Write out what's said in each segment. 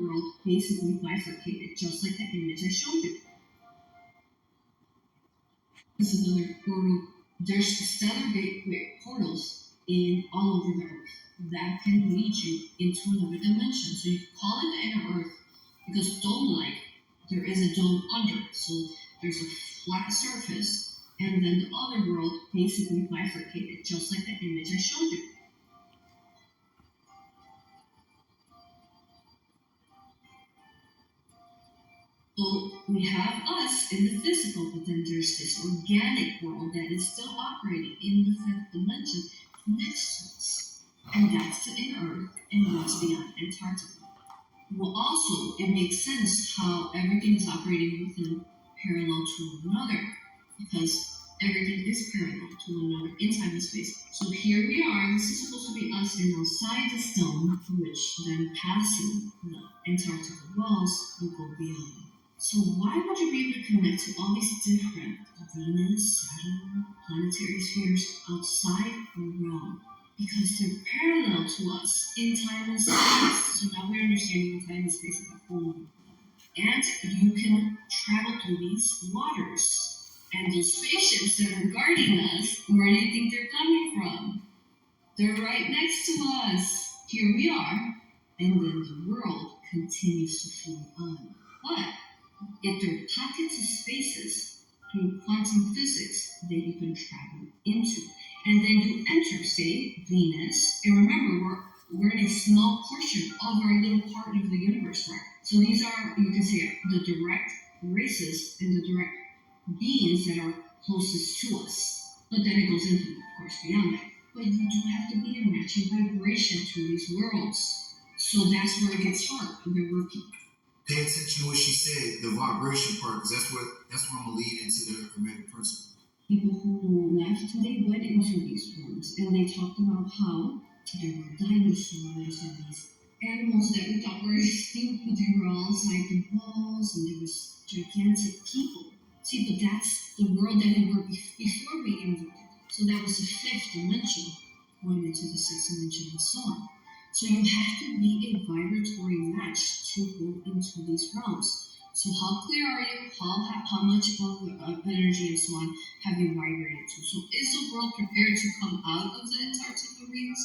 world basically bifurcated, just like that image I showed you. This is another portal. There's stellar gateway portals in all over the earth that can lead you into another dimension. So you call it the inner earth because dome-like, there is a dome under. So there's a flat surface, and then the other world basically bifurcated, just like that image I showed you. So we have us in the physical, but then there's this organic world that is still operating in the fifth dimension next to us. And that's the inner earth and what's beyond Antarctica. Well, also, it makes sense how everything is operating within parallel to one another, because everything is parallel to one another in time and space. So here we are, this is supposed to be us, and outside the stone, which then passing the Antarctica walls will go beyond. So why would you be able to connect to all these different Venus, Saturn, planetary spheres outside our realm? Because they're parallel to us in time and space. So now we're understanding time and space as a whole. And you can travel through these waters. And those spaceships that are guarding us, where do you think they're coming from? They're right next to us. Here we are. And then the world continues to flow on. But if there are pockets of spaces through quantum physics that you can travel into, and then you enter, say, Venus, and remember, we're in a small portion of our little part of the universe, right? So these are, you can say, the direct races and the direct beings that are closest to us. But then it goes into, of course, beyond that. But you do have to be in matching vibration to these worlds. So that's where it gets hard, and they're working. Pay attention to what she said, the vibration part, because that's what I'm gonna lead into the Hermetic principle. People who left, they went into these rooms and they talked about how there were dinosaurs and these animals that we thought were extinct, but they were all inside the walls, and there was gigantic people. See, but that's the world that we were before we inverted. So that was the fifth dimension, going into the sixth dimension and so on. So you have to be a vibratory match to go into these realms. So how clear are you? How much of energy and so on have you vibrated to? So is the world prepared to come out of the Antarctica rings?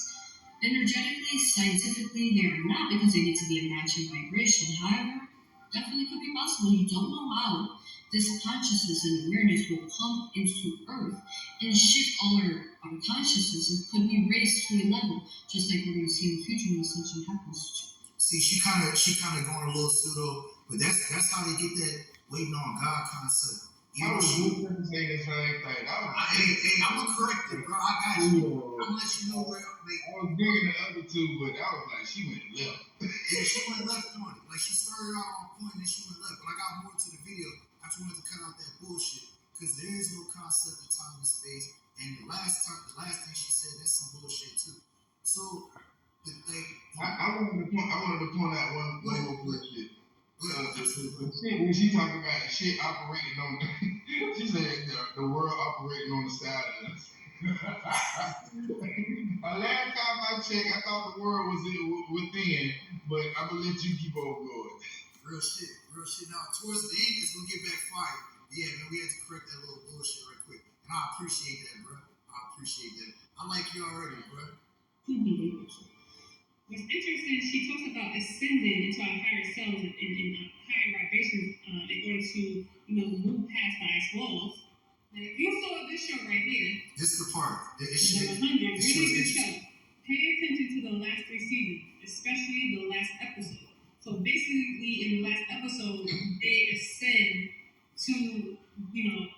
Energetically, scientifically, they are not, because they need to be a matching vibration. However, definitely could be possible. You don't know how this consciousness and awareness will come into Earth and shift all our consciousness and could be raised to a level, just like we're going to see in the future when ascension happens. See, she kind of going a little pseudo, but that's how they get that waiting on God concept. I was just saying the same thing. I'm gonna correct it, bro. I got you. I'm gonna let you know where. I was digging the other two, but I was like, she went left. Yeah, she went left on it. Like, she started out on point and she went left. But I got more to the video. I just wanted to cut out that bullshit, because there is no concept of time and space. And the last thing she said, that's some bullshit too. So, I wanted to point out one more bullshit. When she talking about shit operating on, she said the world operating on the side of us. Last time I checked, I thought the world was within, but I'm gonna let you keep on going. Real shit. Now, towards the end, it's gonna get back fired. Yeah, man, we had to correct that little bullshit right quick. And I appreciate that, bro. I like you already, bro. What's interesting, she talks about ascending into our higher selves and higher vibrations in order to, move past the ice walls. Now, if you saw this show right here, this is the part. The 100, really good show. Pay attention to the last 3 seasons, especially the last episode. So basically, in the last episode, they ascend to,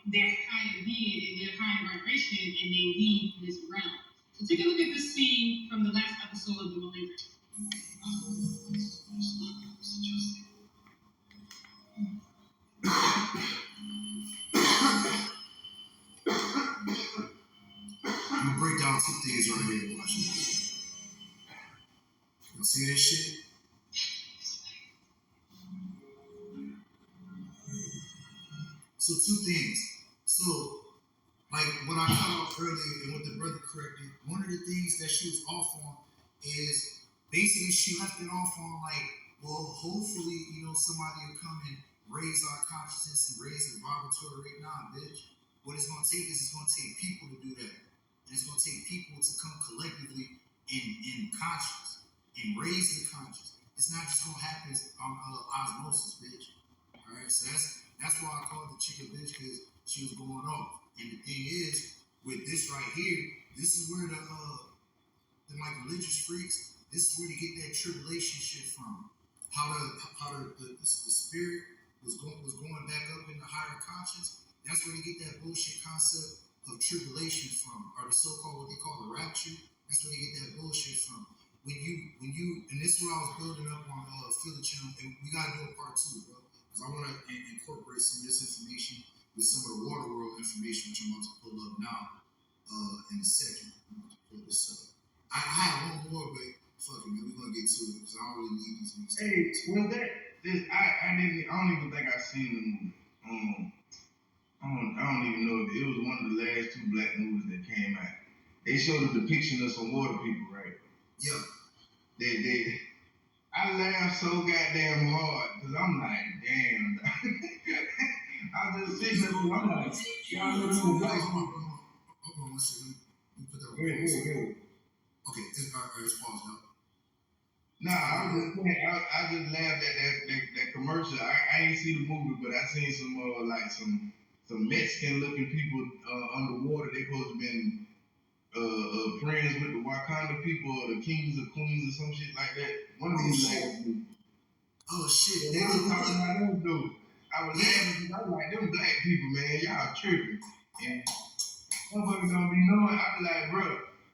their higher being and their higher vibration, and they leave this realm. So take a look at this scene from the last episode of The 100. I'm gonna break down 2 things right here. Watch this. You see this shit? So 2 things. So, like when I cut off earlier and what the brother corrected, one of the things that she was off on is basically she left it off on like Well, hopefully, somebody will come and raise our consciousness and raise the vibratory rate now, bitch. What it's gonna take is it's gonna take people to do that. And it's gonna take people to come collectively in conscience and raise the conscience. It's not just gonna happen on osmosis, bitch. Alright, so that's why I called the chick a bitch, because she was going off. And the thing is, with this right here, this is where the like religious freaks, this is where they get that tribulation shit from. How the spirit was going back up in the higher conscience. That's where they get that bullshit concept of tribulation from, or the so-called what they call the rapture. That's where they get that bullshit from. When you and this is what I was building up on Philly Channel, and we gotta do a part 2, bro, because I want to incorporate some of this information with some of the water world information, which I'm about to pull up now in a second. I'm about to pull this up. I have one more, but fuck it, man, we're gonna get to it because I don't really need these things. Hey, well, I don't even think I seen the movie. I don't even know if it was one of the last 2 black movies that came out. They showed a depiction of some water people, right? Yeah. I laughed so goddamn hard because I'm like, damn. I was just sitting there, I'm like, y'all know some black people. Hold on one second. Let me put that on Wait. Okay, it's paused now. Nah, I was just saying, I just laughed at that commercial. I ain't see the movie, but I seen some Mexican looking people underwater. They supposed to been friends with the Wakanda people or the kings or queens or some shit like that. One of these last movies. Oh shit! They was talking about them dudes. I was laughing because I was like, them black people, man, y'all tripping. And motherfuckers don't be knowing. I be like, bro,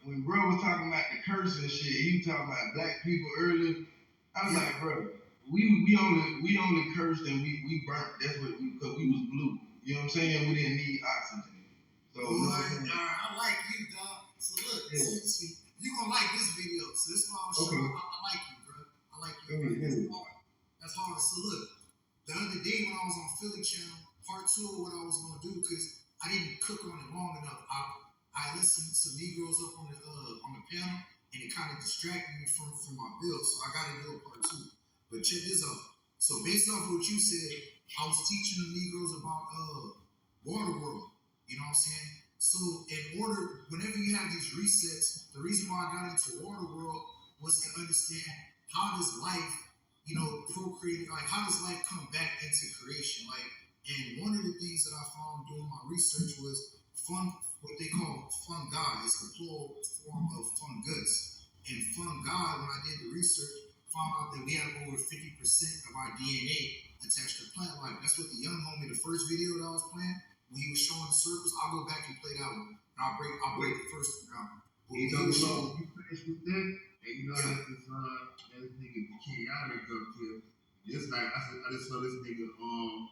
when bro was talking about the curse and shit, he was talking about black people earlier. I was like, bro, we only cursed and we burnt. That's what because we was blue. You know what I'm saying? We didn't need oxygen. So I like you, dog. So look, see, you gonna like this video. So this is why I'm showing. I like you, bro. I like you. That's hard. So look, the other day when I was on Philly Channel, part 2 of what I was gonna do, because I didn't cook on it long enough. I listened to some Negroes up on the panel, and it kind of distracted me from my bill. So I got to do a part 2. But check this out. So based off of what you said, I was teaching the Negroes about water world. You know what I'm saying? So whenever you have these resets, the reason why I got into water world was to understand how does life, procreate, like how does life come back into creation? And one of the things that I found doing my research was what they call fungi. It's the plural form of fungus. And fungi, when I did the research, found out that we have over 50% of our DNA attached to plant life. That's what the young homie, the first video that I was playing, when he was showing the circles, I'll go back and play that one. And I'll break the first one down. You finished with that, and you know that nigga Kenyatta up here. It's like I just saw this nigga on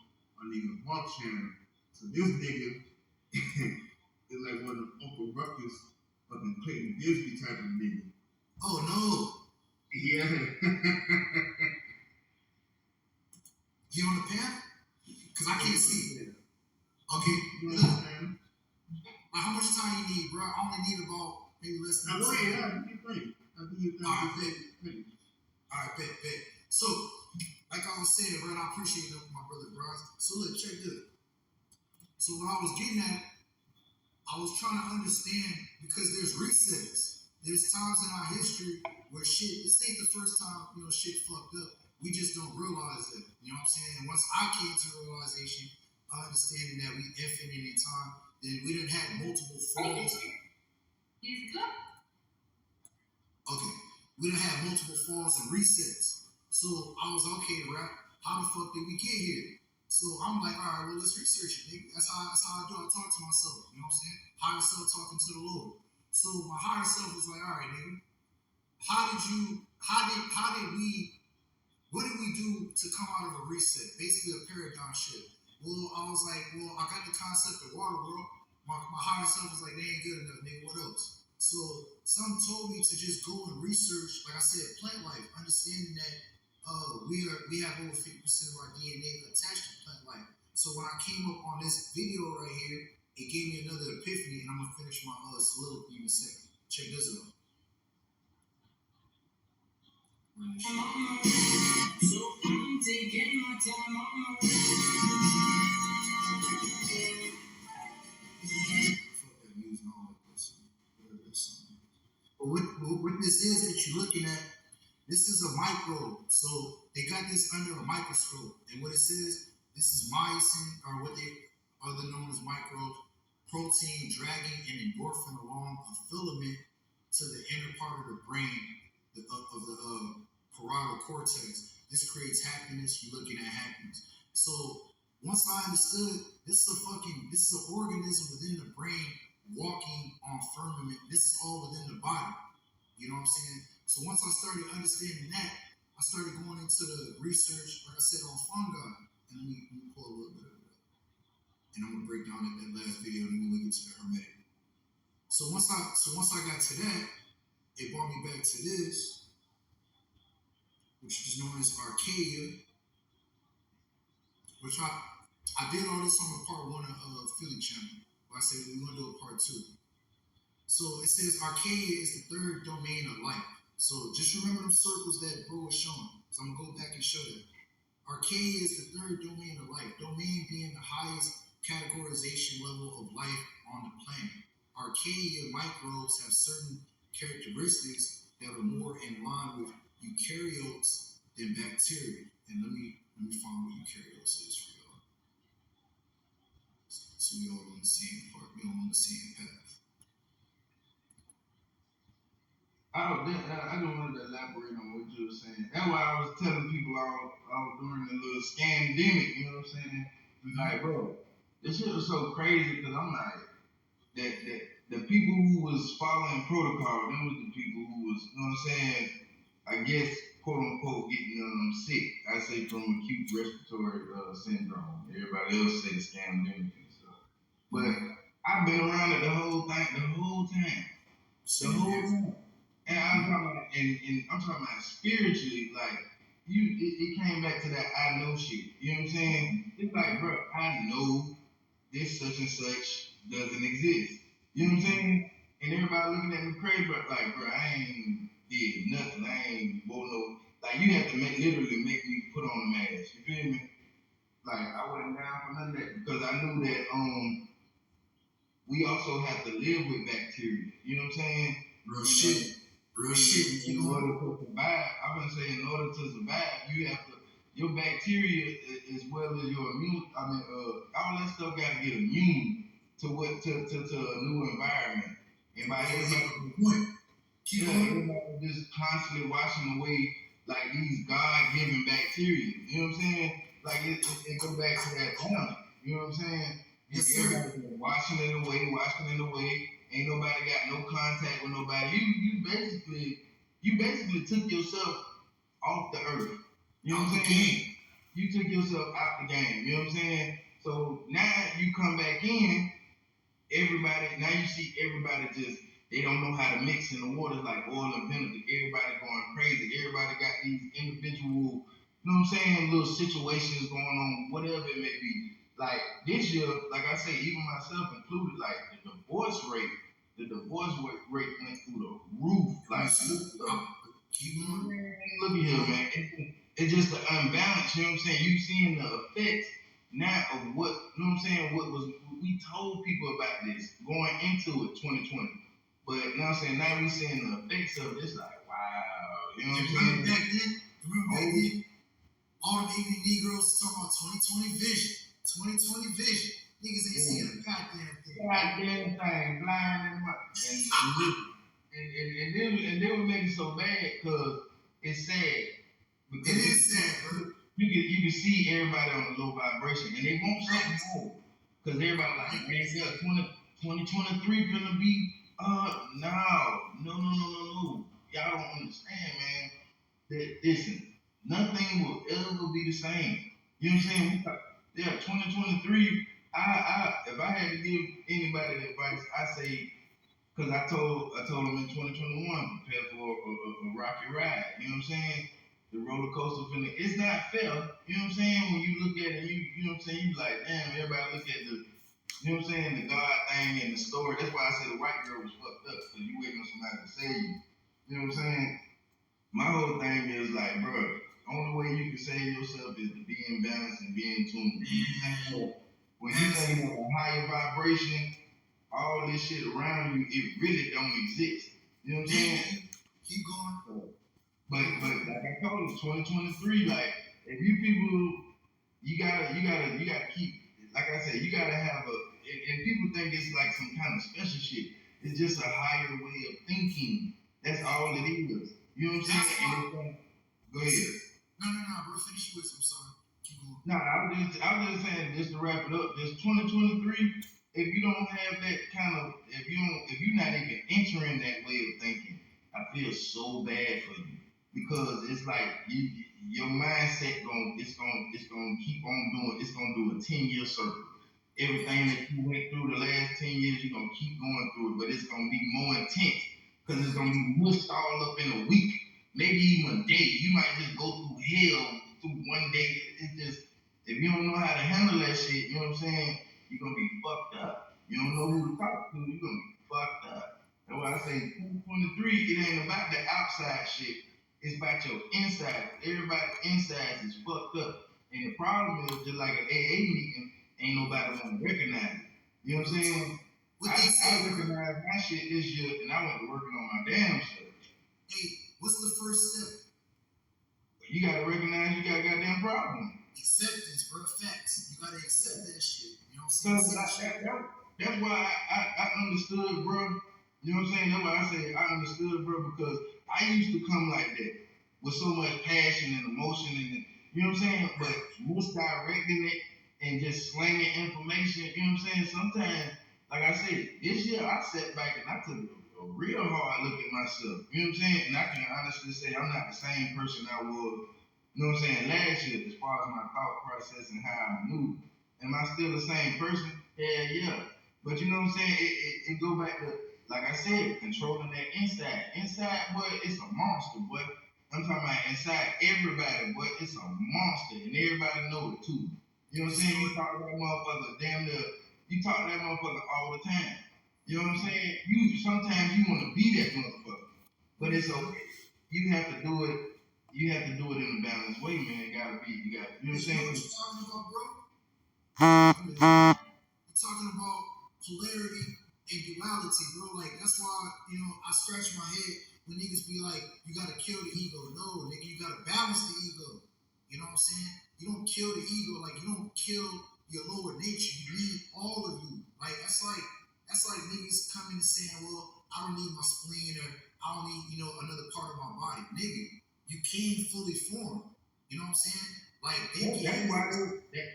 nigga Mark channel. So this nigga is like one of Uncle Ruckus fucking Clayton Bisbee type of nigga. Oh no. Yeah. You on the panel? Cause I can't see. Okay. Look. How much time you need, bro? I only need about maybe less than. Alright, bet. So, like I was saying, bro, I appreciate that, my brother Bronze. So look, check this. So what I was getting at, I was trying to understand, because there's resets. There's times in our history where this ain't the first time, shit fucked up. We just don't realize it. You know what I'm saying? And once I came to realization, understanding that we infinite in time, then we done had multiple falls. Okay. We done had multiple falls and resets. So I was okay, right? How the fuck did we get here? So I'm like, all right, well, let's research it, nigga. That's how I do. I talk to myself. You know what I'm saying? Higher self talking to the Lord. So my higher self was like, all right, nigga, what did we do to come out of a reset? Basically a paradigm shift. Well, I was like, I got the concept of water world. My higher self was like, they ain't good enough, nigga. What else? So some told me to just go and research, like I said, plant life, understanding that we have over 50% of our DNA attached to plant life. So when I came up on this video right here, it gave me another epiphany, and I'm gonna finish my soliloquy in a second. Check this out. run this shit. So I'm taking my time. Fuck that music, I don't like that shit. That's something. But what this is that you're looking at, this is a microbe. So they got this under a microscope. And what it says, this is myosin, or what they other known as microbes, protein dragging an endorphin along a filament to the inner part of the brain of the parietal cortex. This creates happiness. You're looking at happiness. So once I understood, this is an organism within the brain walking on firmament. This is all within the body. You know what I'm saying? So once I started understanding that, I started going into the research, like I said, on fungi. And let me pull a little bit of it up. And I'm gonna break down that last video, and then we'll get to the hermetic. So once I got to that, it brought me back to this, which is known as Archaea, which I did all this on the part 1 of Philly channel. But I said we're gonna do a part 2. So it says Archaea is the 3rd domain of life. So just remember them circles that bro was showing. So I'm gonna go back and show that. Archaea is the 3rd domain of life. Domain being the highest categorization level of life on the planet. Archaea microbes have certain characteristics that are more in line with eukaryotes than bacteria. And let me find what eukaryotes is for y'all. So we all on the same part. We all on the same path. I just wanted to elaborate on what you were saying. That's why I was telling people all during the little scandemic, you know what I'm saying? Like, bro, this shit was so crazy because I'm like, that the people who was following protocol, them was the people who was, you know what I'm saying, I guess, quote unquote, getting sick. I say from acute respiratory syndrome. Everybody else say scandemic and stuff. But I've been around it the whole time. And I'm talking about spiritually, like it came back to that I know shit. You know what I'm saying? It's like, bro, I know this such and such doesn't exist. You know what I'm saying? And everybody looking at me crazy, but like, bro, I ain't did nothing. I ain't bought no. Like, you have to literally make me put on the mask. You feel me? Like, I wasn't down for none of that because I knew that we also have to live with bacteria. You know what I'm saying? Real shit. In order to survive, I've been saying, in order to survive, you have to, your bacteria as well as your immune, all that stuff got to get immune to a new environment. And by everybody just constantly washing away like these God-given bacteria. You know what I'm saying? Like it go back to that point. You know what I'm saying? Yes, sir. Washing it away. Ain't nobody got no contact with nobody. You basically took yourself off the earth. You know what I'm saying? You took yourself out the game. You know what I'm saying? So now you come back in, now you see everybody just, they don't know how to mix in the water like oil and vinegar. Everybody going crazy. Everybody got these individual, you know what I'm saying, little situations going on, whatever it may be. Like this year, like I say, even myself included, like the divorce rate went through the roof. Like, keep on. Look at here, man. It's just the unbalance, you know what I'm saying? You seeing the effects now of what, you know what I'm saying, what we told people about this going into it, 2020. But, you know what I'm saying, now we seeing the effects of it. It's like, wow, you know what I'm saying? Remember back then, all the ignorant Negroes talking about 2020 vision. 2020 vision. Niggas ain't seeing a goddamn thing. Goddamn thing, blind and they would make it so bad because it's sad. Because it is sad, bro. You can see everybody on a low vibration, and they want something more. Because everybody like, man, 2023 gonna be, no. Y'all don't understand, man. That listen, nothing will ever be the same. You know what I'm saying? Yeah, 2023. If I had to give anybody advice, I say, because I told them in 2021, prepare for a rocky ride. You know what I'm saying? The roller coaster it's not fair. You know what I'm saying? When you look at it, you know what I'm saying? You like, damn, everybody look at the, you know what I'm saying? The God thing and the story. That's why I said the white girl was fucked up, because you waiting on somebody to save you. You know what I'm saying? my whole thing is like, bro, only way you can save yourself is to be in balance and be in tune. When you think of a higher vibration, all this shit around you, it really don't exist. You know what I'm saying? Keep going. But like I told you, 2023, like if you people, you gotta keep, like I said, you gotta have and people think it's like some kind of special shit. It's just a higher way of thinking. That's all it is. You know what I'm saying? Go ahead. No, bro. Finish with. I'm sorry. Keep going. No, I was just saying, just to wrap it up, this 2023, if you don't have that kind of, if you're not even entering that way of thinking, I feel so bad for you because it's like your mindset it's gonna keep on doing, it's gonna do a 10-year circle. Everything that you went through the last 10 years, you're gonna keep going through it, but it's gonna be more intense because it's gonna be mushed all up in a week, maybe even a day. You might just go through hell through one day. It's just, if you don't know how to handle that shit, you know what I'm saying? You're gonna be fucked up. You don't know who to talk to, you're gonna be fucked up. That's why I say 2023, it ain't about the outside shit. It's about your inside. Everybody inside is fucked up. And the problem is, just like an AA meeting, ain't nobody want to recognize it. You know what I'm saying? I recognized my shit this year, and I went to working on my damn shit. Hey, what's the first step? You gotta recognize you got a goddamn problem. Acceptance, bro. Facts. You gotta accept that shit. You know what I'm saying? That's why I understood, bro. You know what I'm saying? That's why I say I understood, bro, because I used to come like that with so much passion and emotion, and you know what I'm saying? But misdirecting it and just slanging information, you know what I'm saying? Sometimes, like I said, this year I sat back and I took a real hard look at myself. You know what I'm saying? And I can honestly say I'm not the same person I was, you know what I'm saying, last year as far as my thought process and how I move. Am I still the same person? Hell yeah. But you know what I'm saying? It go back to, like I said, controlling that inside. Inside, boy, it's a monster, boy. I'm talking about inside everybody, boy, it's a monster. And everybody know it too. You know what I'm saying? You talk to that motherfucker damn near, you talk to that motherfucker all the time. You know what I'm saying? Sometimes you want to be that motherfucker. But it's okay. You have to do it. You have to do it in a balanced way, man. You know what I'm saying? What you talking about, bro? You're talking about polarity and duality, bro. Like, that's why, I scratch my head when niggas be like, you gotta kill the ego. No, nigga, you gotta balance the ego. You know what I'm saying? You don't kill the ego, like you don't kill your lower nature. You need all of you. Like that's like niggas coming and saying, well, I don't need my spleen or I don't need, another part of my body. Nigga, you can fully form. You know what I'm saying? Like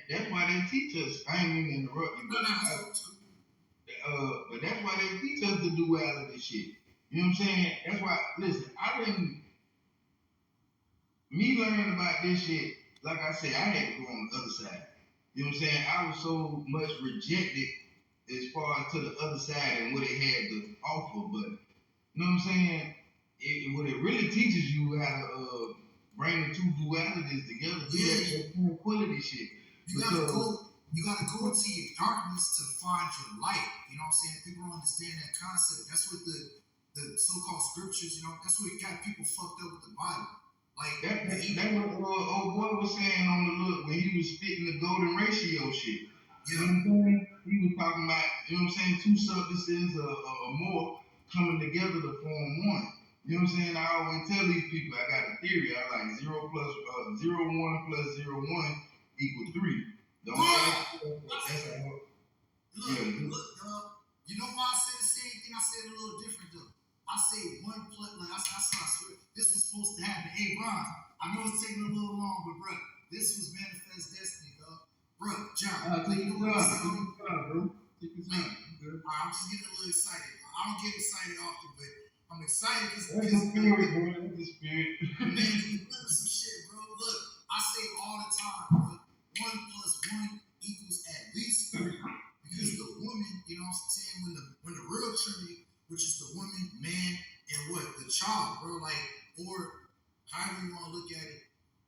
that's why they teach us. I ain't mean to interrupt you, but that's why they teach us the duality shit. You know what I'm saying? That's why. Listen, me learning about this shit. Like I said, I had to go on the other side. You know what I'm saying? I was so much rejected as far as to the other side and what it had to offer. But you know what I'm saying? What it really teaches you how to bring the two dualities together, do that tranquility shit. You gotta go into your darkness to find your light. You know what I'm saying? People don't understand that concept. That's what the so-called scriptures, that's what got people fucked up with the Bible. Like that's what old boy was saying on the look when he was spitting the golden ratio shit. Yeah. You know what I'm saying? He was talking about, you know what I'm saying, two substances or more coming together to form one. You know what I'm saying? I always tell these people, I got a theory. I like 1 plus 0 1 equals 3. Don't that's how. Look, you know why I said the same thing? I said it a little different though. I say 1 plus, like I swear, this was supposed to happen. Hey, Ron, I know it's taking a little long, but bro, this was manifest destiny, dog. Bro, John, Take your time, bro. Take your time. I'm just getting a little excited. I don't get excited often, but I'm excited because That's the spirit, bro. That's the spirit. Man, you remember some shit, bro. Look, I say all the time, bro. 1 plus 1 equals at least 3. Because the woman, you know what I'm saying, when the real Trinity, which is the woman, man, and what? The child, bro, like, or however you want to look at it.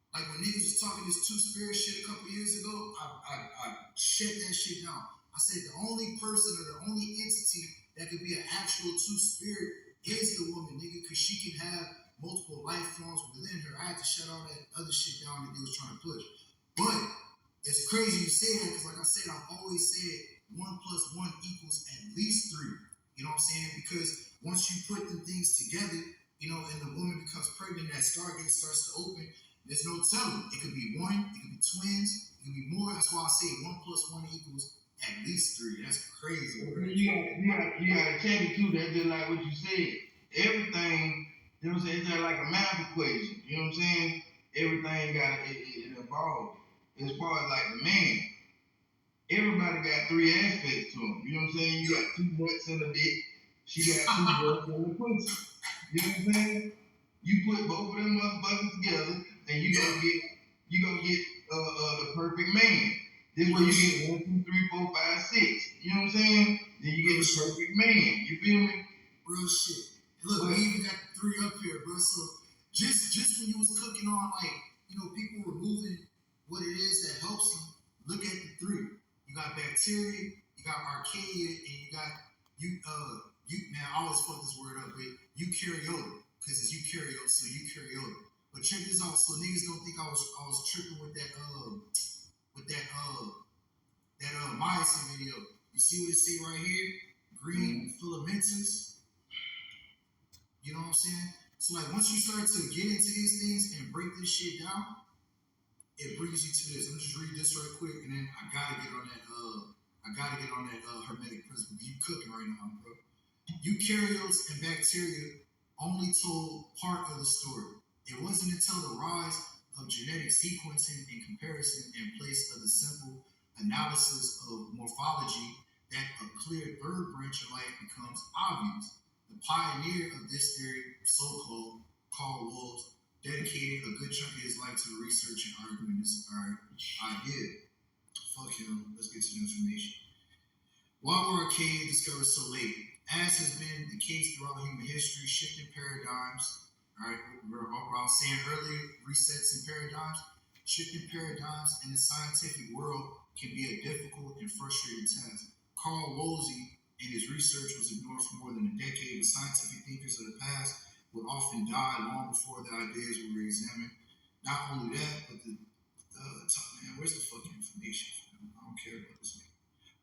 Like when niggas was talking this two-spirit shit a couple years ago, I shut that shit down. I said the only person or the only entity that could be an actual two-spirit is the woman, nigga, because she can have multiple life forms within her. I had to shut all that other shit down that they was trying to push. But it's crazy you say that because, like I said, I've always said 1 + 1 equals at least 3. You know what I'm saying? Because once you put them things together, you know, and the woman becomes pregnant, that stargate starts to open. There's no telling. It could be 1, it could be twins, it could be more. That's why I say 1 + 1 equals at least 3. That's crazy. Bro. You gotta check it too. That's just like what you said. Everything, you know what I'm saying? It's just like a math equation. You know what I'm saying? Everything it evolves. As far as like the man, everybody got 3 aspects to him. You know what I'm saying? You got 2 butts in the dick. She got 2 butts in the pussy. You know what I'm saying? You put both of them motherfuckers together, and you gonna get the perfect man. This way you get 1, 2, 3, 4, 5, 6. You know what I'm saying? Then you get the perfect man. You feel me? Real shit. Look, we even got 3 up here, bro. So just when you was cooking on, like, you know, people removing what it is that helps them, look at the 3. You got bacteria, you got archaea, and you got now I always fuck this word up, but eukaryote, because it's eukaryote, so eukaryote. But check this out, so niggas don't think I was tripping with that myosin video. You see what it say right here? Green filamentous. You know what I'm saying? So like once you start to get into these things and break this shit down, it brings you to this. Let me just read this right quick, and then I gotta get on that hermetic principle. You cooking right now, bro. Eukaryotes and bacteria only told part of the story. It wasn't until the rise of genetic sequencing and comparison in place of the simple analysis of morphology that a clear third branch of life becomes obvious. The pioneer of this theory, so-called Carl Wohl's, dedicated a good chunk of his life to the research and arguing this idea. Fuck him. Let's get to the information. Why were archaea discovered so late? As has been the case throughout human history, shifting paradigms. All right, I was saying earlier, resets and paradigms. Shifting paradigms in the scientific world can be a difficult and frustrating task. Carl Wohlsey and his research was ignored for more than a decade, but scientific thinkers of the past would often die long before their ideas were re-examined. Not only that, but where's the fucking information? I don't care about this.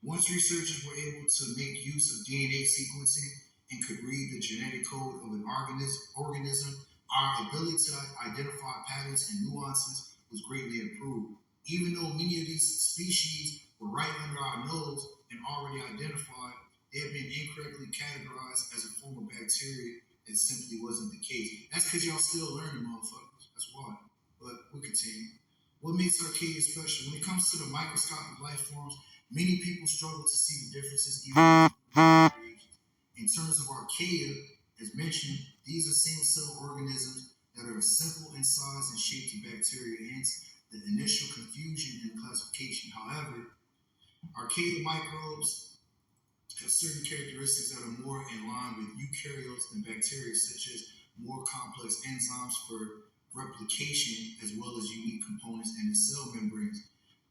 Once researchers were able to make use of DNA sequencing and could read the genetic code of an organism, our ability to identify patterns and nuances was greatly improved. Even though many of these species were right under our nose and already identified, they have been incorrectly categorized as a form of bacteria. It simply wasn't the case. That's because y'all still learning, motherfuckers. That's why. But we'll continue. What makes archaea special? When it comes to the microscopic life forms, many people struggle to see the differences even in terms of archaea. As mentioned, these are single-cell organisms that are simple in size and shape to bacteria, hence the initial confusion in classification. However, archaea microbes have certain characteristics that are more in line with eukaryotes than bacteria, such as more complex enzymes for replication, as well as unique components in the cell membranes.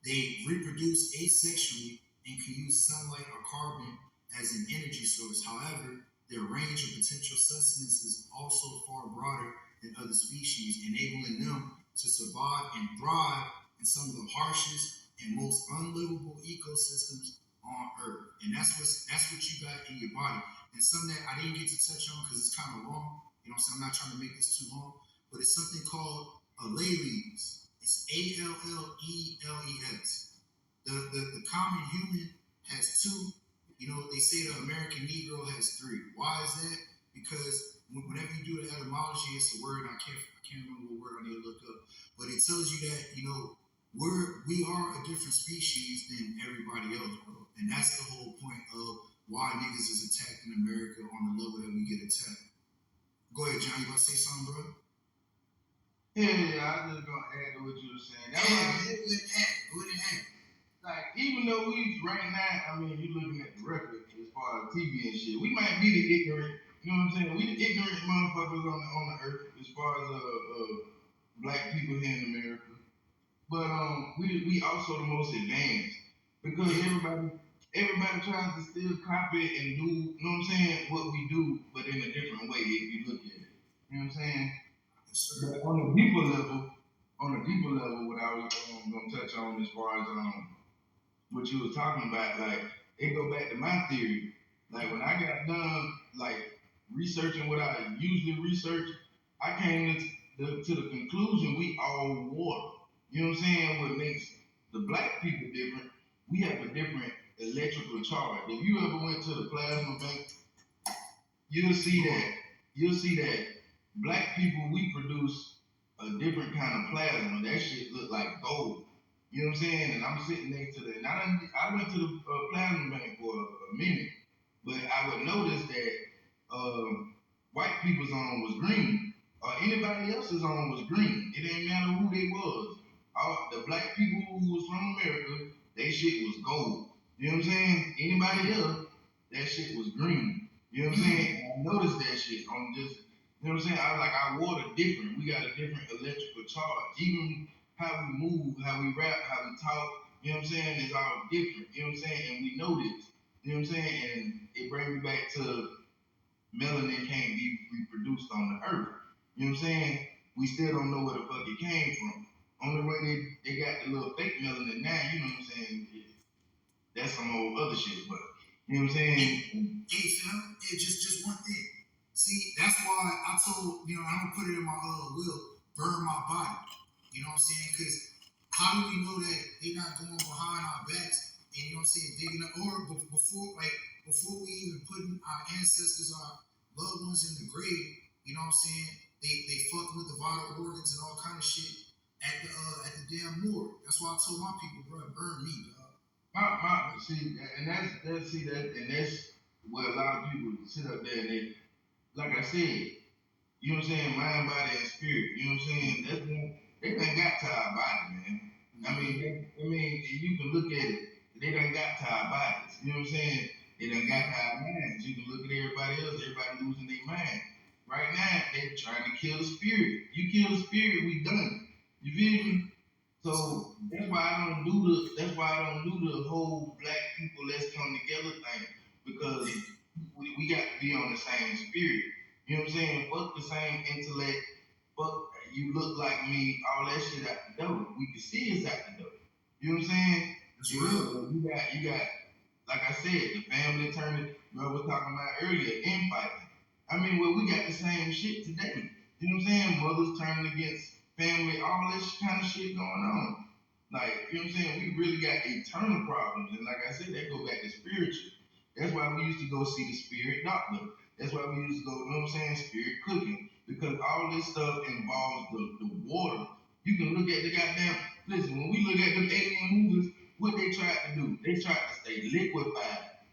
They reproduce asexually and can use sunlight or carbon as an energy source. However, their range of potential sustenance is also far broader than other species, enabling them to survive and thrive in some of the harshest and most unlivable ecosystems on Earth. And that's what you got in your body. And something that I didn't get to touch on because it's kind of long. You know what I'm saying? I'm not trying to make this too long, but it's something called alleles. It's alleles. The common human has 2. You know, they say the American Negro has 3. Why is that? Because whenever you do the etymology, it's a word I can't remember what word I need to look up, but it tells you that, you know, we are a different species than everybody else, bro. And that's the whole point of why niggas is attacked in America on the level that we get attacked. Go ahead, John. You about to say something, bro? Yeah, I was just gonna add to what you were saying. That's Go ahead. like, even though we right now, I mean, you looking at the record as far as TV and shit, we might be the ignorant, you know what I'm saying? We the ignorant motherfuckers on the earth as far as black people here in America. But we also the most advanced because everybody tries to still copy and do, you know what I'm saying, what we do, but in a different way if you look at it. You know what I'm saying? But on the deeper level, what I was gonna touch on as far as what you was talking about, like it go back to my theory. Like when I got done like researching what I usually research, I came to the conclusion we all water. You know what I'm saying? What makes the black people different, we have a different electrical charge. If you ever went to the plasma bank, you'll see that black people we produce a different kind of plasma. That shit look like gold. You know what I'm saying? And I'm sitting next to that. And I went to the plasma bank for a minute, but I would notice that white people's on was green, or anybody else's on was green. It didn't matter who they was. All the black people who was from America, they shit was gold. You know what I'm saying? Anybody else, that shit was green. You know what I'm saying? I noticed that shit on just, you know what I'm saying? Our water different. We got a different electrical charge. Even how we move, how we rap, how we talk, you know what I'm saying? It's all different. You know what I'm saying? And we know this. You know what I'm saying? And it brings me back to melanin can't be reproduced on the earth. You know what I'm saying? We still don't know where the fuck it came from. Only way they got the little fake melanin now, you know what I'm saying? That's some old other shit, but you know what I'm saying? Hey, fam, hey, just one thing. See, that's why I told, I'm gonna put it in my will, burn my body. You know what I'm saying? Because how do we know that they're not going behind our backs and, you know what I'm saying, digging up, or before we even putting our ancestors, our loved ones in the grave, you know what I'm saying, they fucking with the vital organs and all kind of shit at the damn morgue. That's why I told my people, bro, burn me, dog. That's where a lot of people sit up there and they, like I said, you know what I'm saying, mind, body, and spirit. You know what I'm saying? That's when they done got to our body, man. I mean, you can look at it. They done got to our bodies. You know what I'm saying? They done got to our minds. You can look at everybody else. Everybody losing their mind. Right now, they trying to kill the spirit. You kill the spirit, we done. You feel me? So that's why I don't do the whole black people let's come together thing, because we got to be on the same spirit. You know what I'm saying? Fuck the same intellect. Fuck you look like me. All that shit out the door. We can see it's out the door. You know what I'm saying? That's real. You got, like I said, the family turning. I was talking about earlier, infighting. I mean, well, we got the same shit today. You know what I'm saying? Mothers turning against family, all this kind of shit going on. Like, you know what I'm saying? We really got eternal problems. And like I said, that go back to spiritual. That's why we used to go see the spirit doctor. That's why we used to go, you know what I'm saying, spirit cooking. Because all this stuff involves the water. You can look at the goddamn, listen, when we look at them alien movies, what they tried to do? They tried to stay liquefied.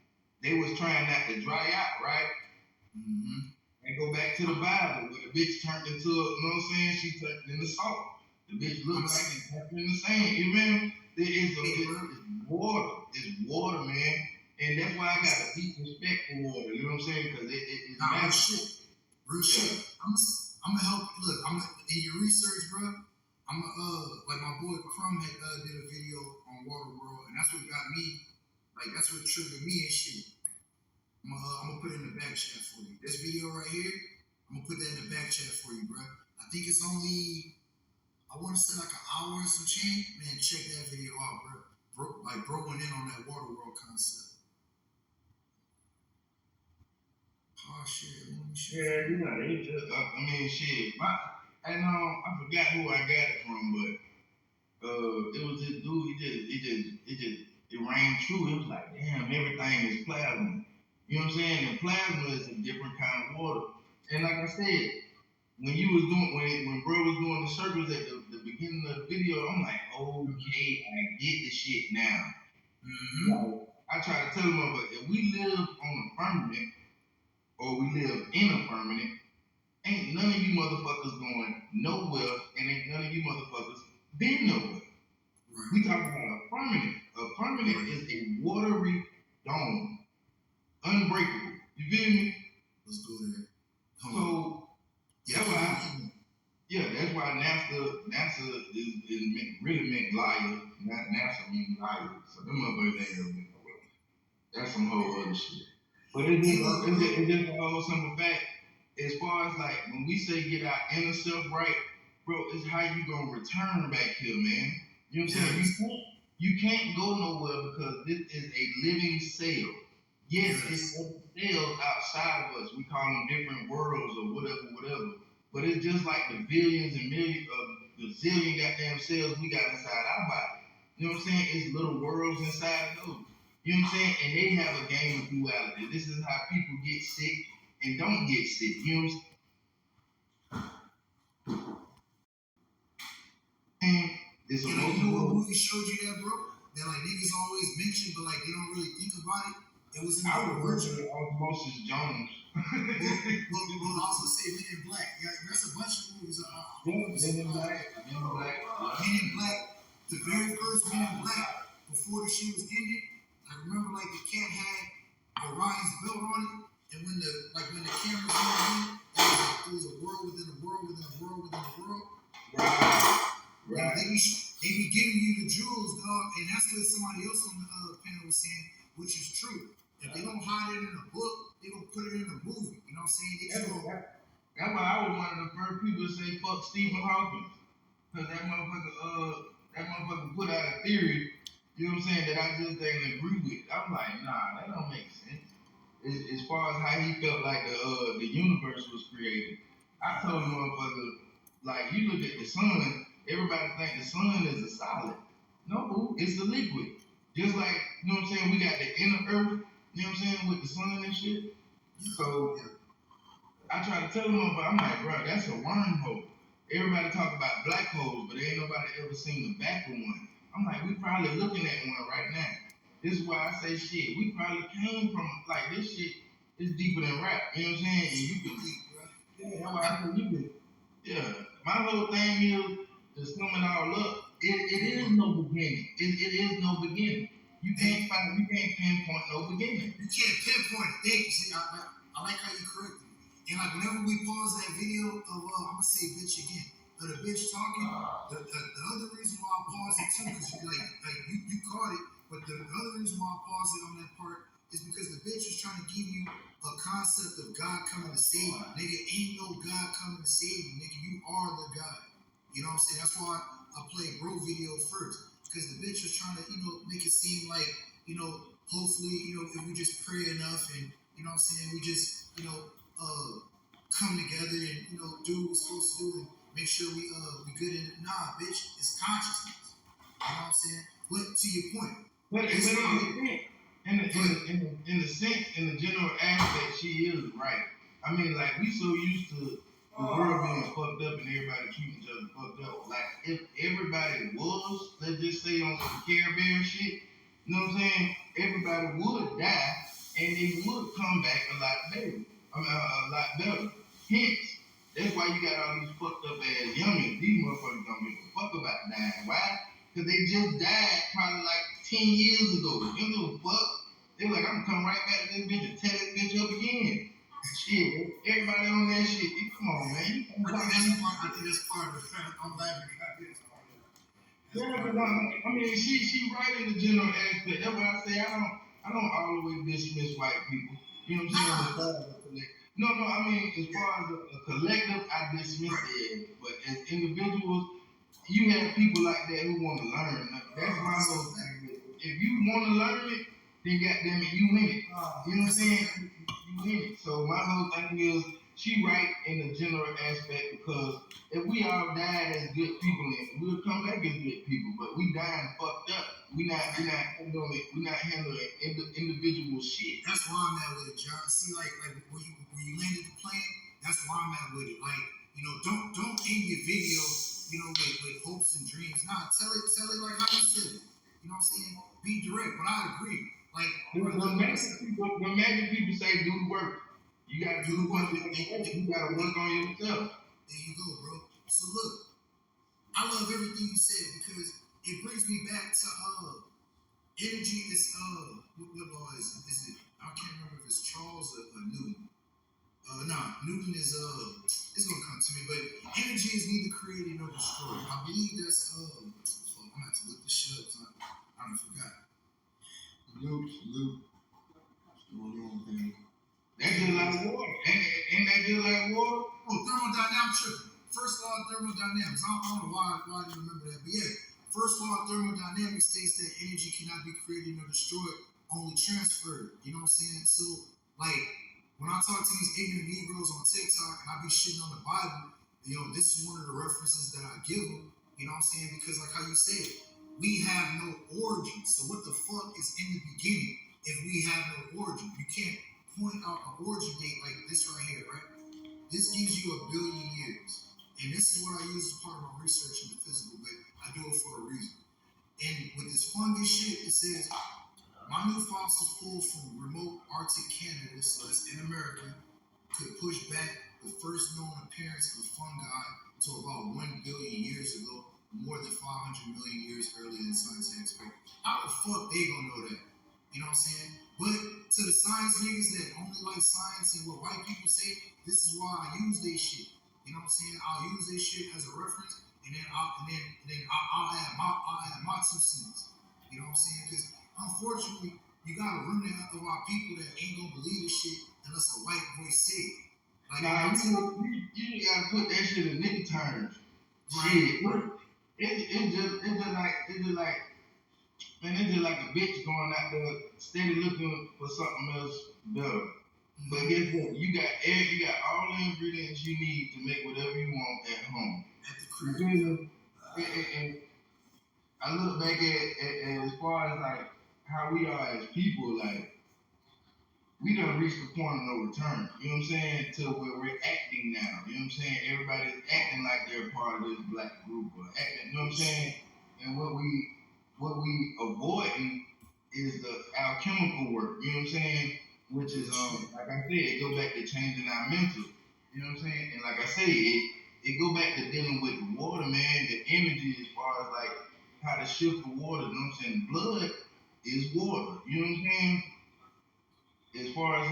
They was trying not to dry out, right? Mm-hmm. And go back to the Bible where the bitch turned into, you know what I'm saying? She turned into salt. The bitch looked like it turned into sand. You remember? It's water. It's water, man. And that's why I got a deep respect for water. You know what I'm saying? Because it's real shit. Real shit. I'm gonna help. Look, in your research, bro. Like my boy Crumb had did a video on Water World, and that's what got me. Like that's what triggered me and shit. I'm gonna put it in the back chat for you. This video right here, I'm gonna put that in the back chat for you, bro. I think it's only, I want to say like an hour and some change. Man, check that video out, bro. Bro went in on that Water World concept. Oh shit, yeah, you know, they just, I mean, shit. I forgot who I got it from, but it was this dude. It rang true. It was like, damn, everything is plasma. You know what I'm saying? And plasma is a different kind of water. And like I said, when bro was doing the circles at the beginning of the video, I'm like, okay, I get the shit now. Mm-hmm. Like, I try to tell them, but if we live on a firmament, or we live in a firmament, ain't none of you motherfuckers going nowhere, and ain't none of you motherfuckers been nowhere. Right. We talking about a firmament. A firmament is a watery dome. Unbreakable. You feel me? Let's go there. So that's why NASA is really meant liar. Not NASA means liar. So them motherfuckers ain't gonna be nowhere. That's some whole other shit. But it's just a whole simple fact. as far as like when we say get our inner self right, bro, it's how you gonna return back here, man. You know what I'm saying? You can't go nowhere because this is a living cell. Yes, it's cells outside of us. We call them different worlds or whatever. But it's just like the billions and millions of the zillion goddamn cells we got inside our body. You know what I'm saying? It's little worlds inside of those. You know what I'm saying? And they have a game of duality. This is how people get sick and don't get sick. You know what I'm saying? It's a You know what movie showed you that, bro? That like niggas always mention, but like they don't really think about it. It was in I the would version. worship Osmosis Jones. Well, also say Men in Black. Yeah, there's a bunch of movies. Men in Black. Men in Black. The very first Men in Black, before the shit was ended, I remember like the camp had Orion's belt on it, and when the cameras went in, it was a world within a world within a world within a world. Right. They be giving you the jewels, dog, and that's what somebody else on the panel was saying, which is true. If they don't hide it in a book, they gonna put it in a movie. You know what I'm saying? That's why I was one of the first people to say fuck Stephen Hawking, because that motherfucker put out a theory. You know what I'm saying, that I just didn't agree with. I'm like, nah, that don't make sense. As far as how he felt like the universe was created, I told him, motherfucker, like you look at the sun, everybody think the sun is a solid. No, it's a liquid. Just like, you know what I'm saying, we got the inner earth, you know what I'm saying, with the sun and shit. So I try to tell them, but I'm like, bro, that's a wormhole. Everybody talk about black holes, but ain't nobody ever seen the back of one. I'm like, we probably looking at one right now. This is why I say shit. We probably came from like this shit is deeper than rap. You know what I'm saying? And you can, that's why I say you can. Yeah, my whole thing is to sum it all up. It is no beginning. It is no beginning. You can't pinpoint no beginning. You can't pinpoint it. Thank you. See, I like how you corrected me. And like whenever we pause that video of I'm gonna say bitch again, of the bitch talking, the other reason why I paused it too, because you caught it, but the other reason why I paused it on that part is because the bitch was trying to give you a concept of God coming to save you. Nigga, ain't no God coming to save you, nigga. You are the God. You know what I'm saying? That's why I played bro video first. Because the bitch was trying to, make it seem like, hopefully, if we just pray enough and, you know what I'm saying, we just, come together and, do what we're supposed to do and make sure we good in it. Nah, bitch, it's consciousness. You know what I'm saying? But to your point. But in the sense, in the general aspect, she is right. I mean, like, we so used to the world being fucked up and everybody treating each other fucked up. Like, if everybody was, let's just say on some Care Bear shit, you know what I'm saying? Everybody would die and they would come back a lot better. A lot better. Hence, that's why you got all these fucked up ass youngins. These motherfuckers don't give a fuck about dying. Why? Because they just died probably like 10 years ago. They don't give a fuck. They were like, I'm gonna come right back to this bitch and tear this bitch up again. Shit, everybody on that shit. Come on, man. I think that's part of it. I'm laughing because I think it's part of it. Yeah, but I mean, she right in the general aspect. That's why I say I don't always dismiss white people. You know what I'm saying? No, I mean, as far as a collective, I dismiss it. But as individuals, you have people like that who want to learn. That's my whole thing. If you want to learn it, then goddamn it, you win it. You know what I'm saying? You win it. So my whole thing is, she right in the general aspect because if we all died as good people, we'll come back as good people. But we dying fucked up. We not handling individual shit. That's why I'm at with it, John. See, like when you landed the plane, that's why I'm at with it. Like, don't end your video, with hopes and dreams. Nah, tell it like how you said it. You know what I'm saying? Be direct, but I agree. Like when magic people say do the work, you gotta do the work. You gotta work on yourself. There you go, bro. So look, I love everything you said because it brings me back to energy is what law is it? I can't remember if it's Charles or Newton. Newton is it's gonna come to me, but energy is neither created nor destroyed. I believe that's I'm gonna have to look this shit up. I don't forgot. Luke. What's going on, man? That's just like water. Ain't that react just like water? Oh, thermodynamics tripping. First law of thermodynamics. I don't know why I didn't remember that, but yeah. First law of thermodynamics states that energy cannot be created nor destroyed, only transferred. You know what I'm saying? So, like, when I talk to these ignorant Negroes on TikTok and I be shitting on the Bible, this is one of the references that I give them. You know what I'm saying? Because, like how you said, we have no origin. So, what the fuck is in the beginning if we have no origin? You can't point out an origin date like this right here, right? This gives you 1 billion years. And this is what I use as part of my research in the physical, but I do it for a reason. And with this fungus shit, it says, minute fossils pulled from remote Arctic Canada, so that's in America, could push back the first known appearance of fungi to about 1 billion years ago, more than 500 million years earlier than science had expected. How the fuck they gonna know that? You know what I'm saying? But to the science niggas that only like science and what white people say, this is why I use this shit. You know what I'm saying? I'll use this shit as a reference, and then I'll add my 2 cents. You know what I'm saying? Because unfortunately, you got a remnant of our people that ain't gonna believe this shit unless a white voice say it. Like, Nah, you gotta put that shit in nigga terms. right? Shit, it's just like a bitch going out there steady looking for something else better. But guess what? You got all the ingredients you need to make whatever you want at home. At the crib. And I look back at as far as like how we are as people, like we done reached the point of no return. You know what I'm saying? To where we're acting now. You know what I'm saying? Everybody's acting like they're part of this black group or acting. You know what I'm saying? And what we avoiding is the alchemical work. You know what I'm saying? Which is like I said, it go back to changing our mental. You know what I'm saying? And like I say, it go back to dealing with water, man. The energy as far as like how to shift the water. You know what I'm saying? Blood is water. You know what I'm saying? As far as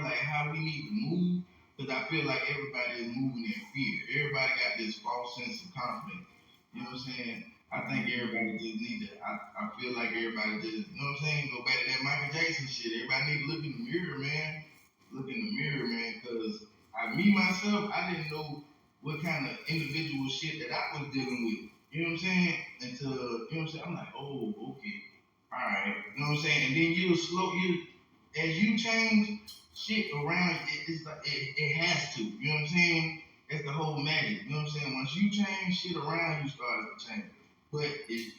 like how we need to move, because I feel like everybody is moving in fear. Everybody got this false sense of confidence. You know what I'm saying? I think everybody just need to. I feel like everybody just, you know what I'm saying? Go back to that Michael Jackson shit. Everybody need to look in the mirror, man. Look in the mirror, man, because myself, I didn't know what kind of individual shit that I was dealing with. You know what I'm saying? Until, you know what I'm saying? I'm like, oh, okay. All right, you know what I'm saying? And then as you change shit around, it's like it has to. You know what I'm saying? That's the whole magic. You know what I'm saying? Once you change shit around, you start to change. But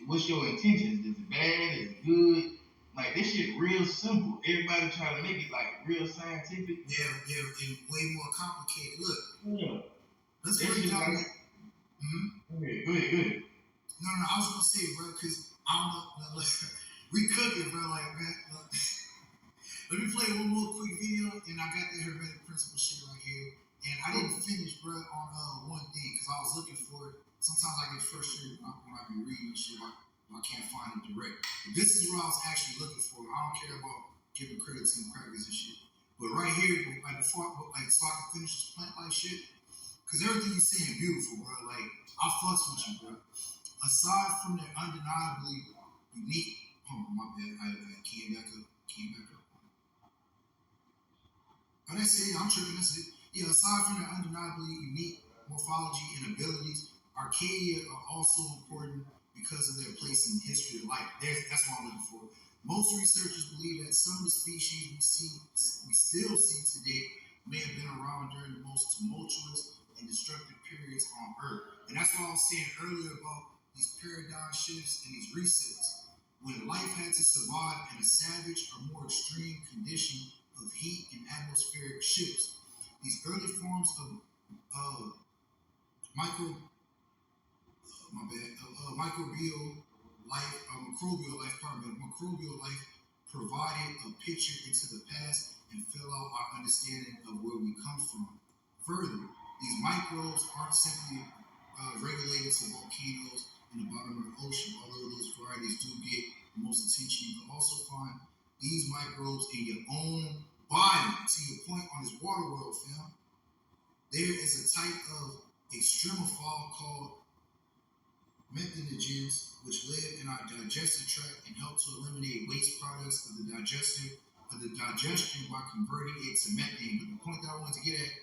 what's your intentions? Is it bad? Is it good? Like this shit real simple. Everybody try to make it like real scientific. Yeah, and way more complicated. Look, Yeah. let's break it down. Go ahead. No, I was gonna say, bro, because I don't know. Like, we cooking, bro. Like, man, look. Let me play one more quick video, and I got that hermetic principle shit right here. And I didn't finish, bro, on one thing because I was looking for it. Sometimes I get frustrated when I be reading shit. I can't find it direct. But this is what I was actually looking for. I don't care about giving credit to the crackers and shit. But right here, like before, so I can finish this plant life shit, because everything you're saying beautiful, bro. Like I fucks with you, bro. Aside from the undeniably unique, my bad, I came back up. Oh, that's it. I'm tripping. That's it. Yeah. Aside from the undeniably unique morphology and abilities, archaea are also important because of their place in the history of life. That's what I'm looking for. Most researchers believe that some of the species we still see today may have been around during the most tumultuous and destructive periods on Earth. And that's what I was saying earlier about these paradigm shifts and these resets. When life had to survive in a savage or more extreme condition of heat and atmospheric shifts, these early forms of microbial life provided a picture into the past and fill out our understanding of where we come from. Further, these microbes aren't simply regulated to volcanoes in the bottom of the ocean, although those varieties do get the most attention. You can also find these microbes in your own body. To your point on this water world, fam, there is a type of extremophile called methanogens, which live in our digestive tract and help to eliminate waste products of the digestive the digestion by converting it to methane. But the point that I wanted to get at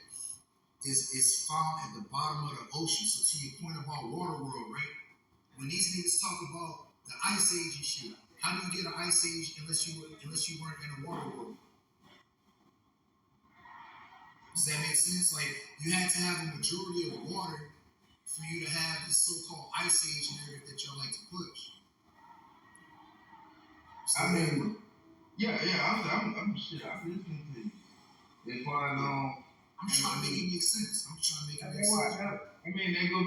is it's found at the bottom of the ocean. So to your point about water world, right? When these niggas talk about the ice age and shit, how do you get an ice age unless you weren't in a water world? Does that make sense? Like you had to have a majority of water for you to have this so-called ice age narrative that y'all like to push. So, I mean, yeah, I'm shit. I'm listening to you. As far as I'm trying to make it make sense. I'm trying to make it make that's sense. why I mean, they go